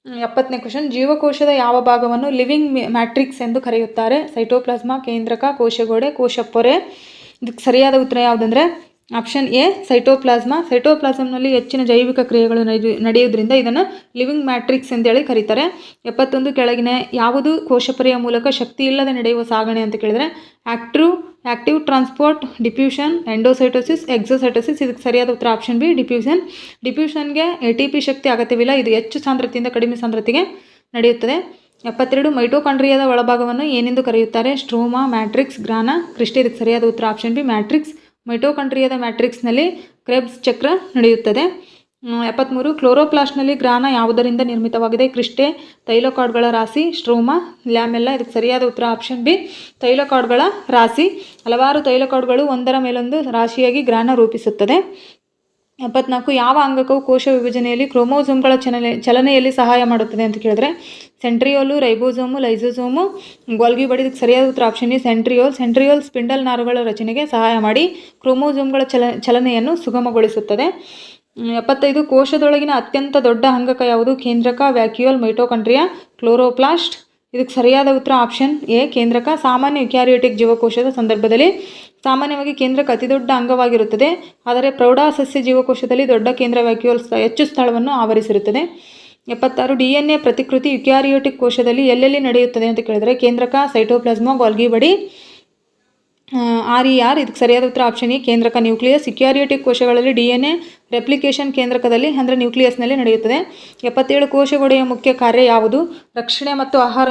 70ನೇ ಕ್ವಶನ್, ಜೀವಕೋಶದ ಯಾವ ಭಾಗವನ್ನು ಲಿವಿಂಗ್ ಮ್ಯಾಟ್ರಿಕ್ಸ್ ಎಂದು ಕರೆಯುತ್ತಾರೆ? ಸೈಟೋಪ್ಲಾಸ್ಮಾ, ಕೇಂದ್ರಕ, ಕೋಶಗೋಡೆ, ಕೋಶಪೊರೆ. ಇದಕ್ಕೆ ಸರಿಯಾದ ಉತ್ತರ ಯಾವುದಂದರೆ ಆಪ್ಷನ್ ಎ ಸೈಟೋಪ್ಲಾಸ್ಮಾ. ಸೈಟೋಪ್ಲಾಸಮ್ನಲ್ಲಿ ಹೆಚ್ಚಿನ ಜೈವಿಕ ಕ್ರಿಯೆಗಳು ನಡೆಯುವುದರಿಂದ ಇದನ್ನು ಲಿವಿಂಗ್ ಮ್ಯಾಟ್ರಿಕ್ಸ್ ಅಂತೇಳಿ ಕರೀತಾರೆ. 71 ಕೆಳಗಿನ ಯಾವುದು ಕೋಶಪೊರೆಯ ಮೂಲಕ ಶಕ್ತಿ ಇಲ್ಲದೆ ನಡೆಯುವ ಸಾಗಣೆ ಅಂತ ಕೇಳಿದರೆ ಆಕ್ಟಿವ್ ಟ್ರಾನ್ಸ್ಪೋರ್ಟ್, ಡಿಫ್ಯೂಷನ್, ಎಂಡೋಸೈಟೋಸಿಸ್, ಎಕ್ಸೋಸೈಟೋಸಿಸ್. ಇದಕ್ಕೆ ಸರಿಯಾದ ಉತ್ತರ ಆಪ್ಷನ್ ಬಿ ಡಿಫ್ಯೂಷನ್. ಡಿಫ್ಯೂಷನ್ಗೆ ATP ಶಕ್ತಿ ಅಗತ್ಯವಿಲ್ಲ. ಇದು ಹೆಚ್ಚು ಸಾಂದ್ರತೆಯಿಂದ ಕಡಿಮೆ ಸಾಂದ್ರತೆಗೆ ನಡೆಯುತ್ತದೆ. 72 ಮೈಟೋಕಾಂಡ್ರಿಯಾದ ಒಳಭಾಗವನ್ನು ಏನೆಂದು ಕರೆಯುತ್ತಾರೆ? Stroma, matrix, ಗ್ರಾನ, Christie. ಇದಕ್ಕೆ ಸರಿಯಾದ ಉತ್ತರ ಆಪ್ಷನ್ ಬಿ ಮ್ಯಾಟ್ರಿಕ್ಸ್. ಮೈಟೋಕಾಂಡ್ರಿಯಾದ ಮ್ಯಾಟ್ರಿಕ್ಸ್ನಲ್ಲಿ ಕ್ರೆಬ್ಸ್ ಚಕ್ರ ನಡೆಯುತ್ತದೆ. 73 ಕ್ಲೋರೋಪ್ಲಾಸ್ಟ್ನಲ್ಲಿ ಗ್ರಾನ ಯಾವುದರಿಂದ ನಿರ್ಮಿತವಾಗಿದೆ? ಕ್ರಿಸ್ಟೆ, ತೈಲಕಾರ್ಡ್ಗಳ ರಾಶಿ, ಸ್ಟ್ರೋಮಾ, ಲ್ಯಾಮೆಲ್ಲಾ. ಇದಕ್ಕೆ ಸರಿಯಾದ ಉತ್ತರ ಆಪ್ಷನ್ ಬಿ ತೈಲಕಾರ್ಡ್ಗಳ ರಾಶಿ. ಹಲವಾರು ತೈಲಕಾರ್ಡ್ಗಳು ಒಂದರ ಮೇಲೊಂದು ರಾಶಿಯಾಗಿ ಗ್ರಾನ ರೂಪಿಸುತ್ತದೆ. 74 ಯಾವ ಅಂಗಕವು ಕೋಶ ವಿಭಜನೆಯಲ್ಲಿ ಕ್ರೋಮೋಸೋಮ್ಗಳ ಚಲನೆಯಲ್ಲಿ ಸಹಾಯ ಮಾಡುತ್ತದೆ ಅಂತ ಕೇಳಿದ್ರೆ ಸೆಂಟ್ರಿಯೋಲು, ರೈಬೋಸೋಮು, ಲೈಸೋಸೋಮು, ಗಾಲ್ಗಿ ಬಡಿ. ಇದಕ್ಕೆ ಸರಿಯಾದ ಉತ್ತರ option A centriole. Centriole spindle ನಾರುಗಳ ರಚನೆಗೆ ಸಹಾಯ ಮಾಡಿ ಕ್ರೋಮೋಸೋಮ್ಗಳ ಚಲನೆಯನ್ನು ಸುಗಮಗೊಳಿಸುತ್ತದೆ. 75 ಕೋಶದೊಳಗಿನ ಅತ್ಯಂತ ದೊಡ್ಡ ಅಂಗಕ ಯಾವುದು? ಕೇಂದ್ರಕ, ವ್ಯಾಕ್ಯೂಲ್, ಮೈಟೋಕಾಂಡ್ರಿಯಾ, ಕ್ಲೋರೋಪ್ಲಾಸ್ಟ್. ಇದಕ್ಕೆ ಸರಿಯಾದ ಉತ್ತರ ಆಪ್ಷನ್ ಎ ಕೇಂದ್ರಕ. ಸಾಮಾನ್ಯ ಯುಕ್ಯಾರಿಯೋಟಿಕ್ ಜೀವಕೋಶದ ಸಂದರ್ಭದಲ್ಲಿ ಸಾಮಾನ್ಯವಾಗಿ ಕೇಂದ್ರಕ ಅತಿದೊಡ್ಡ ಅಂಗವಾಗಿರುತ್ತದೆ. ಆದರೆ ಪ್ರೌಢಸಸ್ಯ ಜೀವಕೋಶದಲ್ಲಿ ದೊಡ್ಡ ಕೇಂದ್ರ ವ್ಯಾಕ್ಯೂಲ್ ಹೆಚ್ಚು ಸ್ಥಳವನ್ನು ಆವರಿಸಿರುತ್ತದೆ. 76 DNA ಪ್ರತಿಕೃತಿ ಯುಕ್ಯಾರಿಯೋಟಿಕ್ ಕೋಶದಲ್ಲಿ ಎಲ್ಲೆಲ್ಲಿ ನಡೆಯುತ್ತದೆ ಅಂತ ಕೇಳಿದರೆ ಕೇಂದ್ರಕ, ಸೈಟೋಪ್ಲಾಸ್ಮಾ, ಗಾಲ್ಗಿ ಬಡಿ, RER. ಇದಕ್ಕೆ ಸರಿಯಾದ ಉತ್ತರ ಆಪ್ಷನ್ ಎ ಕೇಂದ್ರಕ, ನ್ಯೂಕ್ಲಿಯಸ್. ಯುಕ್ಯಾರಿಯೋಟಿಕ್ ಕೋಶಗಳಲ್ಲಿ DNA ರೆಪ್ಲಿಕೇಶನ್ ಕೇಂದ್ರಕದಲ್ಲಿ ಅಂದರೆ ನ್ಯೂಕ್ಲಿಯಸ್ನಲ್ಲಿ ನಡೆಯುತ್ತದೆ. 77 ಕೋಶಗೋಡೆಯ ಮುಖ್ಯ ಕಾರ್ಯ ಯಾವುದು? ರಕ್ಷಣೆ ಮತ್ತು ಆಕಾರ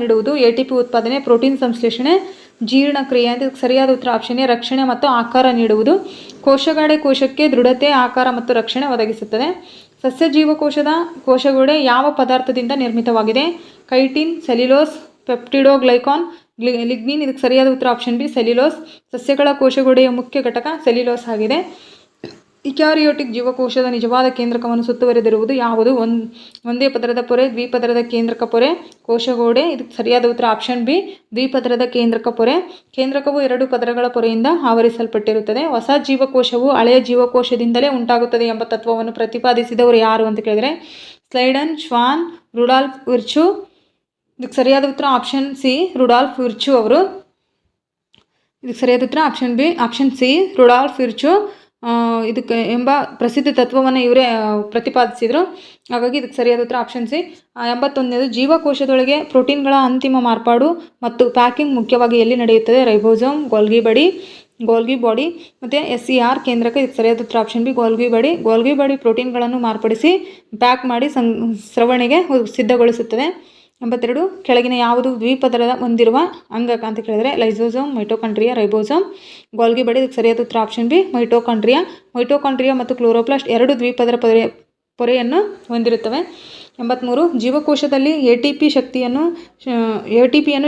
ನೀಡುವುದು, ATP ಉತ್ಪಾದನೆ, ಪ್ರೋಟೀನ್ ಸಂಶ್ಲೇಷಣೆ, ಜೀರ್ಣಕ್ರಿಯೆ. ಇದಕ್ಕೆ ಸರಿಯಾದ ಉತ್ತರ ಆಪ್ಷನ್ ಎ ರಕ್ಷಣೆ ಮತ್ತು ಆಕಾರ ನೀಡುವುದು. ಕೋಶಗೋಡೆ ಕೋಶಕ್ಕೆ ದೃಢತೆ, ಆಕಾರ ಮತ್ತು ರಕ್ಷಣೆ ಒದಗಿಸುತ್ತದೆ. ಸಸ್ಯ ಜೀವಕೋಶದ ಕೋಶಗೋಡೆ ಯಾವ ಪದಾರ್ಥದಿಂದ ನಿರ್ಮಿತವಾಗಿದೆ? Chitin, cellulose, peptidoglycan, lignin. ಇದಕ್ಕೆ ಸರಿಯಾದ ಉತ್ತರ ಆಪ್ಷನ್ ಬಿ ಸೆಲ್ಯುಲೋಸ್. ಸಸ್ಯಗಳ ಕೋಶಗೋಡೆಯ ಮುಖ್ಯ ಘಟಕ ಸೆಲ್ಯುಲೋಸ್ ಆಗಿದೆ. ಯುಕ್ಯಾರಿಯೋಟಿಕ್ ಜೀವಕೋಶದ ನಿಜವಾದ ಕೇಂದ್ರಕವನ್ನು ಸುತ್ತುವರೆದಿರುವುದು ಯಾವುದು? ಒಂದೇ ಪದರದ ಪೊರೆ, ದ್ವಿಪದರದ ಕೇಂದ್ರಕ ಪೊರೆ, ಕೋಶಗೋಡೆ. ಇದಕ್ಕೆ ಸರಿಯಾದ ಉತ್ತರ ಆಪ್ಷನ್ ಬಿ ದ್ವಿಪದರದ ಕೇಂದ್ರಕ ಪೊರೆ. ಕೇಂದ್ರಕವು 2 ಪದರಗಳ ಪೊರೆಯಿಂದ ಆವರಿಸಲ್ಪಟ್ಟಿರುತ್ತದೆ. ಹೊಸ ಜೀವಕೋಶವು ಹಳೆಯ ಜೀವಕೋಶದಿಂದಲೇ ಉಂಟಾಗುತ್ತದೆ ಎಂಬ ತತ್ವವನ್ನು ಪ್ರತಿಪಾದಿಸಿದವರು ಯಾರು ಅಂತ ಕೇಳಿದರೆ ಸ್ಲೈಡನ್, ಶ್ವಾನ್, ರುಡಾಲ್ಫ್ ವಿರ್ಚು. ಇದಕ್ಕೆ ಸರಿಯಾದ ಉತ್ತರ ಆಪ್ಷನ್ ಸಿ ರುಡಾಲ್ಫ್ ವಿರ್ಚು ಅವರು. ಇದಕ್ಕೆ ಸರಿಯಾದ ಉತ್ತರ ಆಪ್ಷನ್ ಸಿ ರುಡಾಲ್ಫ್ ವಿರ್ಚು ಇದಕ್ಕೆ ಎಂಬ ಪ್ರಸಿದ್ಧ ತತ್ವವನ್ನು ಇವರೇ ಪ್ರತಿಪಾದಿಸಿದರು. ಹಾಗಾಗಿ ಇದಕ್ಕೆ ಸರಿಯಾದ ಉತ್ತರ ಆಪ್ಷನ್ ಸಿ. 81 ಜೀವಕೋಶದೊಳಗೆ ಪ್ರೋಟೀನ್ಗಳ ಅಂತಿಮ ಮಾರ್ಪಾಡು ಮತ್ತು ಪ್ಯಾಕಿಂಗ್ ಮುಖ್ಯವಾಗಿ ಎಲ್ಲಿ ನಡೆಯುತ್ತದೆ? ರೈಬೋಸೋಮ್, ಗಾಲ್ಗಿ ಬಾಡಿ ಮತ್ತು SER ಕೇಂದ್ರಕ. ಇದಕ್ಕೆ ಸರಿಯಾದ ಉತ್ತರ ಆಪ್ಷನ್ ಬಿ ಗಾಲ್ಗಿ ಬಾಡಿ ಪ್ರೋಟೀನ್ಗಳನ್ನು ಮಾರ್ಪಡಿಸಿ ಪ್ಯಾಕ್ ಮಾಡಿ ಸ್ರವಣೆಗೆ ಸಿದ್ಧಗೊಳಿಸುತ್ತದೆ. 82 ಕೆಳಗಿನ ಯಾವುದು ದ್ವಿಪದರ ಹೊಂದಿರುವ ಅಂಗಕ ಅಂತ ಕೇಳಿದರೆ ಲೈಸೋಸೋಮ್, ಮೈಟೋಕಾಂಡ್ರಿಯಾ, ರೈಬೋಸೋಮ್, ಗಾಲ್ಗಿ ಬಡಿ. ಇದಕ್ಕೆ ಸರಿಯಾದ ಉತ್ತರ ಆಪ್ಷನ್ ಬಿ ಮೈಟೋಕಾಂಡ್ರಿಯಾ ಮತ್ತು ಕ್ಲೋರೋಪ್ಲಾಸ್ಟ್ 2 ದ್ವಿಪದರ ಪೊರೆಯನ್ನು ಹೊಂದಿರುತ್ತವೆ. 83 ಜೀವಕೋಶದಲ್ಲಿ ATPಯನ್ನು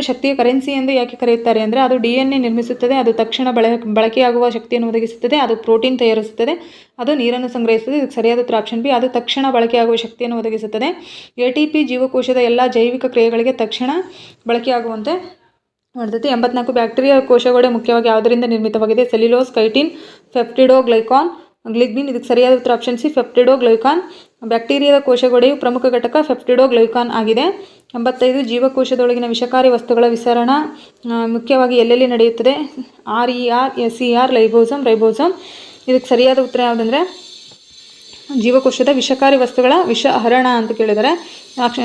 ಶಕ್ತಿಯ ಕರೆನ್ಸಿ ಎಂದು ಯಾಕೆ ಕರೆಯುತ್ತಾರೆ ಅಂದರೆ ಅದು DNA ನಿರ್ಮಿಸುತ್ತದೆ, ಅದು ತಕ್ಷಣ ಬಳಕೆಯಾಗುವ ಶಕ್ತಿಯನ್ನು ಒದಗಿಸುತ್ತದೆ, ಅದು ಪ್ರೋಟೀನ್ ತಯಾರಿಸುತ್ತದೆ, ಅದು ನೀರನ್ನು ಸಂಗ್ರಹಿಸುತ್ತದೆ. ಇದಕ್ಕೆ ಸರಿಯಾದ ಉತ್ತರ ಆಪ್ಷನ್ ಬಿ ಅದು ತಕ್ಷಣ ಬಳಕೆಯಾಗುವ ಶಕ್ತಿಯನ್ನು ಒದಗಿಸುತ್ತದೆ. ATP ಜೀವಕೋಶದ ಎಲ್ಲ ಜೈವಿಕ ಕ್ರಿಯೆಗಳಿಗೆ ತಕ್ಷಣ ಬಳಕೆಯಾಗುವಂತೆ ಮಾಡ್ತದೆ. 84 ಬ್ಯಾಕ್ಟೀರಿಯಾ ಕೋಶಗೋಡೆ ಮುಖ್ಯವಾಗಿ ಯಾವುದರಿಂದ ನಿರ್ಮಿತವಾಗಿದೆ? Cellulose, chitin, peptidoglycan, lignin. ಇದಕ್ಕೆ ಸರಿಯಾದ ಉತ್ತರ ಆಪ್ಷನ್ ಸಿ ಪೆಪ್ಟಿಡೋಗ್ಲೈಕಾನ್. ಬ್ಯಾಕ್ಟೀರಿಯಾದ ಕೋಶಗೋಡೆಯು ಪ್ರಮುಖ ಘಟಕ ಪೆಪ್ಟಿಡೋಗ್ಲೈಕಾನ್ ಆಗಿದೆ. 85 ಜೀವಕೋಶದೊಳಗಿನ ವಿಷಕಾರಿ ವಸ್ತುಗಳ ವಿಸರಣ ಮುಖ್ಯವಾಗಿ ಎಲ್ಲೆಲ್ಲಿ ನಡೆಯುತ್ತದೆ? RER, SER, ribosome. ಇದಕ್ಕೆ ಸರಿಯಾದ ಉತ್ತರ ಯಾವುದಂದರೆ ಜೀವಕೋಶದ ವಿಷಕಾರಿ ವಸ್ತುಗಳ ವಿಷಹರಣ ಅಂತ ಕೇಳಿದರೆ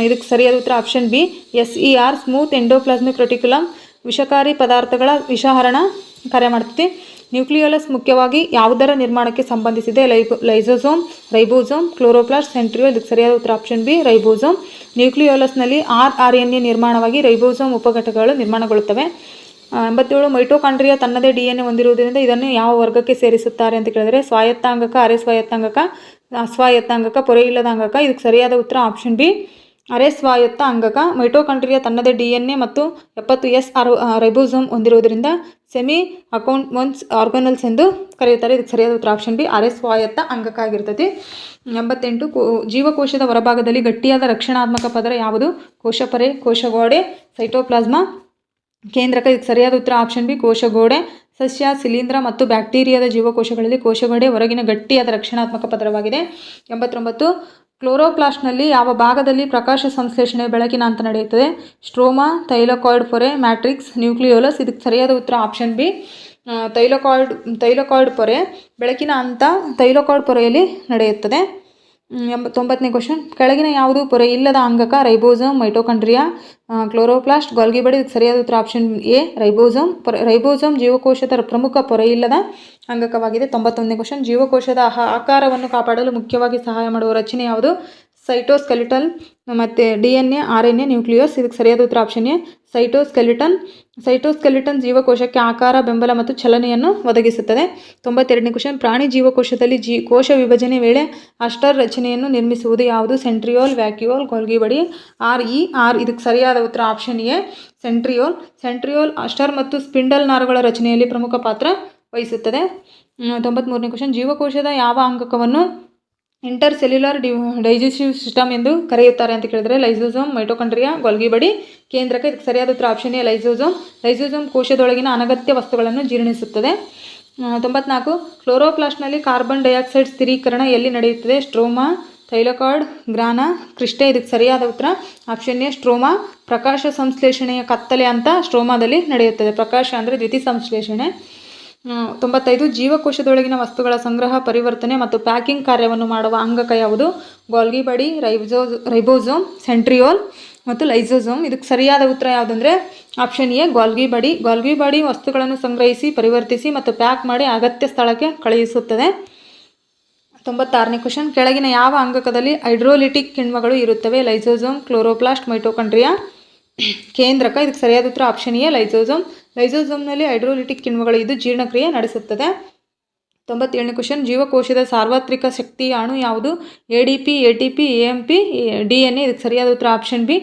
ಇದಕ್ಕೆ ಸರಿಯಾದ ಉತ್ತರ option B SER smooth endoplasmic reticulum ವಿಷಕಾರಿ ಪದಾರ್ಥಗಳ ವಿಷಹರಣ ಕಾರ್ಯ ಮಾಡ್ತೈತಿ. ನ್ಯೂಕ್ಲಿಯೋಲಸ್ ಮುಖ್ಯವಾಗಿ ಯಾವುದರ ನಿರ್ಮಾಣಕ್ಕೆ ಸಂಬಂಧಿಸಿದೆ? Lysosome, ribosome, chloroplast, centriole. ಇದಕ್ಕೆ ಸರಿಯಾದ ಉತ್ತರ ಆಪ್ಷನ್ ಬಿ ರೈಬೋಸೋಮ್. ನ್ಯೂಕ್ಲಿಯೋಲಸ್ನಲ್ಲಿ RNA ನಿರ್ಮಾಣವಾಗಿ ರೈಬೋಸೋಮ್ ಉಪಘಟಕಗಳು ನಿರ್ಮಾಣಗೊಳ್ಳುತ್ತವೆ. 87 ಮೈಟೋಕಾಂಡ್ರಿಯಾ ತನ್ನದೇ DNA ಹೊಂದಿರುವುದರಿಂದ ಇದನ್ನು ಯಾವ ವರ್ಗಕ್ಕೆ ಸೇರಿಸುತ್ತಾರೆ ಅಂತ ಕೇಳಿದರೆ ಸ್ವಾಯತ್ತಾಂಗಕ, ಅರೆ ಸ್ವಾಯತ್ತಾಂಗಕ, ಅಸ್ವಾಯತ್ತಾಂಗಕ, ಪೊರೆಯಿಲ್ಲದ ಅಂಗಕ. ಇದಕ್ಕೆ ಸರಿಯಾದ ಉತ್ತರ ಆಪ್ಷನ್ ಬಿ ಅರೆ ಸ್ವಾಯತ್ತ ಅಂಗಕ. ಮೈಟೋಕಾಂಡ್ರಿಯಾ ತನ್ನದೇ DNA ಮತ್ತು 70S ರೈಬೋಸೋಮ್ ಹೊಂದಿರುವುದರಿಂದ ಸೆಮಿ ಅಕೌಂಟ್ಮನ್ಸ್ ಆರ್ಗನಲ್ಸ್ ಎಂದು ಕರೆಯುತ್ತಾರೆ. ಇದಕ್ಕೆ ಸರಿಯಾದ ಉತ್ತರ ಆಪ್ಷನ್ ಬಿ ಅರೆ ಸ್ವಾಯತ್ತ ಅಂಗಕ ಆಗಿರ್ತದೆ. 88 ಜೀವಕೋಶದ ಹೊರಭಾಗದಲ್ಲಿ ಗಟ್ಟಿಯಾದ ರಕ್ಷಣಾತ್ಮಕ ಪದರ ಯಾವುದು? ಕೋಶಪರೆ, ಕೋಶಗೋಡೆ, ಸೈಟೋಪ್ಲಾಸ್ಮಾ, ಕೇಂದ್ರಕ. ಇದಕ್ಕೆ ಸರಿಯಾದ ಉತ್ತರ ಆಪ್ಷನ್ ಬಿ ಕೋಶಗೋಡೆ. ಸಸ್ಯ, ಶಿಲೀಂಧ್ರ ಮತ್ತು ಬ್ಯಾಕ್ಟೀರಿಯಾದ ಜೀವಕೋಶಗಳಲ್ಲಿ ಕೋಶಗೋಡೆ ಹೊರಗಿನ ಗಟ್ಟಿಯಾದ ರಕ್ಷಣಾತ್ಮಕ ಪದರವಾಗಿದೆ. 89 ಕ್ಲೋರೋಪ್ಲಾಸ್ಟ್ನಲ್ಲಿ ಯಾವ ಭಾಗದಲ್ಲಿ ಪ್ರಕಾಶ ಸಂಶ್ಲೇಷಣೆ ಬೆಳಕಿನ ಹಂತ ನಡೆಯುತ್ತದೆ? ಸ್ಟ್ರೋಮಾ, ಥೈಲಕಾಯ್ಡ್ ಪೊರೆ, ಮ್ಯಾಟ್ರಿಕ್ಸ್, ನ್ಯೂಕ್ಲಿಯೋಲಸ್. ಇದಕ್ಕೆ ಸರಿಯಾದ ಉತ್ತರ ಆಪ್ಷನ್ ಬಿ ಥೈಲಕಾಯ್ಡ್ ಪೊರೆ. ಬೆಳಕಿನ ಹಂತ ಥೈಲಕಾಯ್ಡ್ ಪೊರೆಯಲ್ಲಿ ನಡೆಯುತ್ತದೆ. 90ನೇ ಕ್ವಶನ್ ಕೆಳಗಿನ ಯಾವುದು ಪೊರೆ ಇಲ್ಲದ ಅಂಗಕ? ರೈಬೋಸೋಮ್, ಮೈಟೋಕಾಂಡ್ರಿಯಾ, ಕ್ಲೋರೋಪ್ಲಾಸ್ಟ್, ಗಾಲ್ಗಿ ಬಡಿ. ಇದಕ್ಕೆ ಸರಿಯಾದ ಉತ್ತರ ಆಪ್ಷನ್ ಎ ರೈಬೋಸೋಮ್. ರೈಬೋಸೋಮ್ ಜೀವಕೋಶದ ಪ್ರಮುಖ ಪೊರೆಯಿಲ್ಲದ ಅಂಗಕವಾಗಿದೆ. 91ನೇ ಕ್ವಶನ್ ಜೀವಕೋಶದ ಆಕಾರವನ್ನು ಕಾಪಾಡಲು ಮುಖ್ಯವಾಗಿ ಸಹಾಯ ಮಾಡುವ ರಚನೆ ಯಾವುದು? ಸೈಟೋಸ್ಕೆಲಿಟಲ್ ಮತ್ತು DNA, RNA, ನ್ಯೂಕ್ಲಿಯಸ್. ಇದಕ್ಕೆ ಸರಿಯಾದ ಉತ್ತರ ಆಪ್ಷನ್ ಎ ಸೈಟೋಸ್ಕೆಲಿಟನ್ ಜೀವಕೋಶಕ್ಕೆ ಆಕಾರ, ಬೆಂಬಲ ಮತ್ತು ಚಲನೆಯನ್ನು ಒದಗಿಸುತ್ತದೆ. 92ನೇ ಕ್ವಶನ್ ಪ್ರಾಣಿ ಜೀವಕೋಶದಲ್ಲಿ ಕೋಶ ವಿಭಜನೆ ವೇಳೆ ಅಸ್ಟರ್ ರಚನೆಯನ್ನು ನಿರ್ಮಿಸುವುದು ಯಾವುದು? ಸೆಂಟ್ರಿಯೋಲ್, ವ್ಯಾಕ್ಯೂಲ್, ಗಾಲ್ಗಿ ಬಡಿ, RER. ಇದಕ್ಕೆ ಸರಿಯಾದ ಉತ್ತರ ಆಪ್ಷನ್ ಎ ಸೆಂಟ್ರಿಯೋಲ್ ಅಸ್ಟರ್ ಮತ್ತು ಸ್ಪಿಂಡಲ್ ನಾರುಗಳ ರಚನೆಯಲ್ಲಿ ಪ್ರಮುಖ ಪಾತ್ರ ವಹಿಸುತ್ತದೆ. 93ನೇ ಕ್ವಶನ್ ಜೀವಕೋಶದ ಯಾವ ಅಂಗಕವನ್ನು ಇಂಟರ್ ಸೆಲ್ಯುಲರ್ ಡೈಜೆಸ್ಟಿವ್ ಸಿಸ್ಟಮ್ ಎಂದು ಕರೆಯುತ್ತಾರೆ ಅಂತ ಕೇಳಿದರೆ ಲೈಸೋಸೋಮ್, ಮೈಟೋಕಾಂಡ್ರಿಯಾ, ಗಾಲ್ಗಿ ಬಡಿ, ಕೇಂದ್ರಕ. ಇದಕ್ಕೆ ಸರಿಯಾದ ಉತ್ತರ ಆಪ್ಷನ್ ಎ ಲೈಸೋಸೋಮ್ ಕೋಶದೊಳಗಿನ ಅನಗತ್ಯ ವಸ್ತುಗಳನ್ನು ಜೀರ್ಣಿಸುತ್ತದೆ. 94 ಕ್ಲೋರೋಪ್ಲಾಸ್ಟ್ನಲ್ಲಿ ಕಾರ್ಬನ್ ಡೈಆಕ್ಸೈಡ್ ಸ್ಥಿರೀಕರಣ ಎಲ್ಲಿ ನಡೆಯುತ್ತದೆ? Stroma, thylakoid, grana, cristae. ಇದಕ್ಕೆ ಸರಿಯಾದ ಉತ್ತರ ಆಪ್ಷನ್ ಎ ಸ್ಟ್ರೋಮಾ. ಪ್ರಕಾಶ ಸಂಶ್ಲೇಷಣೆಯ ಕತ್ತಲೆ ಅಂತ ಸ್ಟ್ರೋಮಾದಲ್ಲಿ ನಡೆಯುತ್ತದೆ. ಪ್ರಕಾಶ ಅಂದರೆ ದ್ಯುತಿ ಸಂಶ್ಲೇಷಣೆ. 95 ಜೀವಕೋಶದೊಳಗಿನ ವಸ್ತುಗಳ ಸಂಗ್ರಹ, ಪರಿವರ್ತನೆ ಮತ್ತು ಪ್ಯಾಕಿಂಗ್ ಕಾರ್ಯವನ್ನು ಮಾಡುವ ಅಂಗಕ ಯಾವುದು? ಗಾಲ್ಗಿ ಬಡಿ, ರೈಬೋಸೋಮ್, ಸೆಂಟ್ರಿಯೋಲ್ ಮತ್ತು ಲೈಸೋಸೋಮ್. ಇದಕ್ಕೆ ಸರಿಯಾದ ಉತ್ತರ ಯಾವುದಂದರೆ ಆಪ್ಷನ್ ಎ ಗಾಲ್ಗಿ ಬಡಿ ವಸ್ತುಗಳನ್ನು ಸಂಗ್ರಹಿಸಿ, ಪರಿವರ್ತಿಸಿ ಮತ್ತು ಪ್ಯಾಕ್ ಮಾಡಿ ಅಗತ್ಯ ಸ್ಥಳಕ್ಕೆ ಕಳುಹಿಸುತ್ತದೆ. 96ನೇ ಕ್ವಶನ್ ಕೆಳಗಿನ ಯಾವ ಅಂಗಕದಲ್ಲಿ ಹೈಡ್ರೋಲಿಟಿಕ್ ಕಿಣ್ವಗಳು ಇರುತ್ತವೆ? ಲೈಸೋಸೋಮ್, ಕ್ಲೋರೋಪ್ಲಾಸ್ಟ್, ಮೈಟೋಕಾಂಡ್ರಿಯಾ, ಕೇಂದ್ರಕ. ಇದಕ್ಕೆ ಸರಿಯಾದ ಉತ್ತರ ಆಪ್ಷನ್ ಎ ಲೈಸೋಸೋಮ್ನಲ್ಲಿ ಹೈಡ್ರೋಲಿಟಿಕ್ ಕಿಣ್ವಗಳು ಇದು ಜೀರ್ಣಕ್ರಿಯೆ ನಡೆಸುತ್ತದೆ. 97ನೇ ಕ್ವಶನ್ ಜೀವಕೋಶದ ಸಾರ್ವತ್ರಿಕ ಶಕ್ತಿಯ ಅಣು ಯಾವುದು? ADP, ATP, AMP, DNA. ಇದಕ್ಕೆ ಸರಿಯಾದ ಉತ್ತರ ಆಪ್ಷನ್ ಬಿ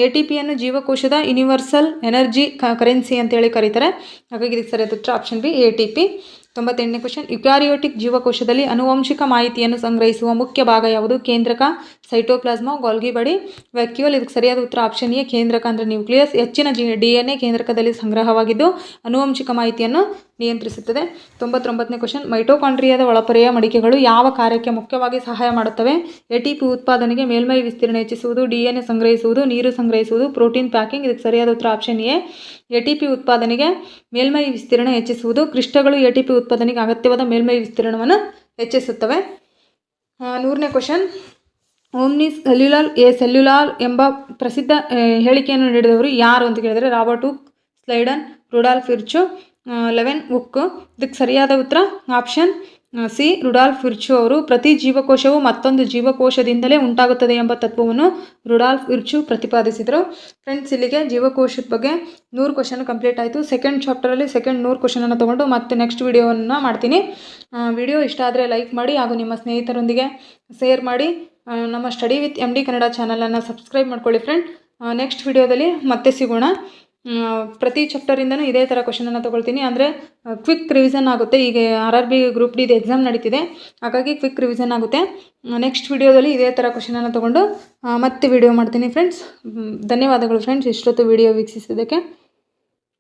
ATPಯನ್ನು ಜೀವಕೋಶದ ಯೂನಿವರ್ಸಲ್ ಎನರ್ಜಿ ಕರೆನ್ಸಿ ಅಂತೇಳಿ ಕರೀತಾರೆ. ಹಾಗಾಗಿ ಇದಕ್ಕೆ ಸರಿಯಾದ ಉತ್ತರ ಆಪ್ಷನ್ ಬಿ ATP. 98ನೇ ಕ್ವಶನ್ ಯುಕ್ಯಾರಿಯೋಟಿಕ್ ಜೀವಕೋಶದಲ್ಲಿ ಆನುವಂಶಿಕ ಮಾಹಿತಿಯನ್ನು ಸಂಗ್ರಹಿಸುವ ಮುಖ್ಯ ಭಾಗ ಯಾವುದು? ಕೇಂದ್ರಕ, ಸೈಟೋಪ್ಲಾಸ್ಮಾ, ಗಾಲ್ಗಿ ಬಡಿ, ವ್ಯಾಕ್ಯೂಲ್. ಇದಕ್ಕೆ ಸರಿಯಾದ ಉತ್ತರ ಆಪ್ಷನ್ ಎ ಕೇಂದ್ರಕ ಅಂದರೆ ನ್ಯೂಕ್ಲಿಯಸ್. ಹೆಚ್ಚಿನ DNA ಕೇಂದ್ರಕದಲ್ಲಿ ಸಂಗ್ರಹವಾಗಿದ್ದು ಆನುವಂಶಿಕ ಮಾಹಿತಿಯನ್ನು ನಿಯಂತ್ರಿಸುತ್ತದೆ. 99ನೇ ಕ್ವಶನ್ ಮೈಟೋಕಾಂಡ್ರಿಯಾದ ಒಳಪೊರೆಯ ಮಡಿಕೆಗಳು ಯಾವ ಕಾರ್ಯಕ್ಕೆ ಮುಖ್ಯವಾಗಿ ಸಹಾಯ ಮಾಡುತ್ತವೆ? ATP ಉತ್ಪಾದನೆಗೆ, ಮೇಲ್ಮೈ ವಿಸ್ತೀರ್ಣ ಹೆಚ್ಚಿಸುವುದು, DNA ಸಂಗ್ರಹಿಸುವುದು, ನೀರು ಸಂಗ್ರಹಿಸುವುದು, ಪ್ರೋಟೀನ್ ಪ್ಯಾಕಿಂಗ್. ಇದಕ್ಕೆ ಸರಿಯಾದ ಉತ್ತರ ಆಪ್ಷನ್ ಎ ATP ಉತ್ಪಾದನೆಗೆ, ಮೇಲ್ಮೈ ವಿಸ್ತೀರ್ಣ ಹೆಚ್ಚಿಸುವುದು. ಕ್ರಿಸ್ಟಗಳು ATP ಉತ್ಪಾದನೆಗೆ ಅಗತ್ಯವಾದ ಮೇಲ್ಮೈ ವಿಸ್ತೀರ್ಣವನ್ನು ಹೆಚ್ಚಿಸುತ್ತವೆ. 100ನೇ ಕ್ವಶನ್ ಓಮ್ನಿ ಸೆಲ್ಯುಲಾರ್ ಎಂಬ ಪ್ರಸಿದ್ಧ ಹೇಳಿಕೆಯನ್ನು ನೀಡಿದವರು ಯಾರು ಅಂತ ಕೇಳಿದರೆ Robert Hooke, Schleiden, Rudolf Virchow, Leeuwenhoek. ಇದಕ್ಕೆ ಸರಿಯಾದ ಉತ್ತರ ಆಪ್ಷನ್ ಸಿ ರುಡಾಲ್ಫ್ ವಿರ್ಚೋ ಅವರು. ಪ್ರತಿ ಜೀವಕೋಶವು ಮತ್ತೊಂದು ಜೀವಕೋಶದಿಂದಲೇ ಉಂಟಾಗುತ್ತದೆ ಎಂಬ ತತ್ವವನ್ನು ರುಡಾಲ್ಫ್ ವಿರ್ಚೋ ಪ್ರತಿಪಾದಿಸಿದರು. ಫ್ರೆಂಡ್ಸ್, ಇಲ್ಲಿಗೆ ಜೀವಕೋಶದ ಬಗ್ಗೆ 100 ಕ್ವಶನ್ ಕಂಪ್ಲೀಟ್ ಆಯಿತು. ಸೆಕೆಂಡ್ ಚಾಪ್ಟರಲ್ಲಿ 100 ಕ್ವಶನನ್ನು ತೊಗೊಂಡು ಮತ್ತೆ ನೆಕ್ಸ್ಟ್ ವಿಡಿಯೋವನ್ನು ಮಾಡ್ತೀನಿ. ವಿಡಿಯೋ ಇಷ್ಟ ಆದರೆ ಲೈಕ್ ಮಾಡಿ ಹಾಗೂ ನಿಮ್ಮ ಸ್ನೇಹಿತರೊಂದಿಗೆ ಶೇರ್ ಮಾಡಿ. ನಮ್ಮ ಸ್ಟಡಿ ವಿತ್ MD ಕನ್ನಡ ಚಾನಲನ್ನು ಸಬ್ಸ್ಕ್ರೈಬ್ ಮಾಡ್ಕೊಳ್ಳಿ ಫ್ರೆಂಡ್. ನೆಕ್ಸ್ಟ್ ವಿಡಿಯೋದಲ್ಲಿ ಮತ್ತೆ ಸಿಗೋಣ. ಪ್ರತಿ ಚಾಪ್ಟರಿಂದನೂ ಇದೇ ಥರ ಕ್ವಶನನ್ನು ತೊಗೊಳ್ತೀನಿ. ಅಂದರೆ ಕ್ವಿಕ್ ರಿವಿಷನ್ ಆಗುತ್ತೆ. ಈಗ RRB ಗ್ರೂಪ್ ಡಿ ಎಕ್ಸಾಮ್ ನಡೀತಿದೆ, ಹಾಗಾಗಿ ಕ್ವಿಕ್ ರಿವಿಷನ್ ಆಗುತ್ತೆ. ನೆಕ್ಸ್ಟ್ ವಿಡಿಯೋದಲ್ಲಿ ಇದೇ ಥರ ಕ್ವಶನನ್ನು ತೊಗೊಂಡು ಮತ್ತೆ ವಿಡಿಯೋ ಮಾಡ್ತೀನಿ ಫ್ರೆಂಡ್ಸ್. ಧನ್ಯವಾದಗಳು ಫ್ರೆಂಡ್ಸ್ ಇಷ್ಟೊತ್ತು ವಿಡಿಯೋ ವೀಕ್ಷಿಸಿದ್ದಕ್ಕೆ.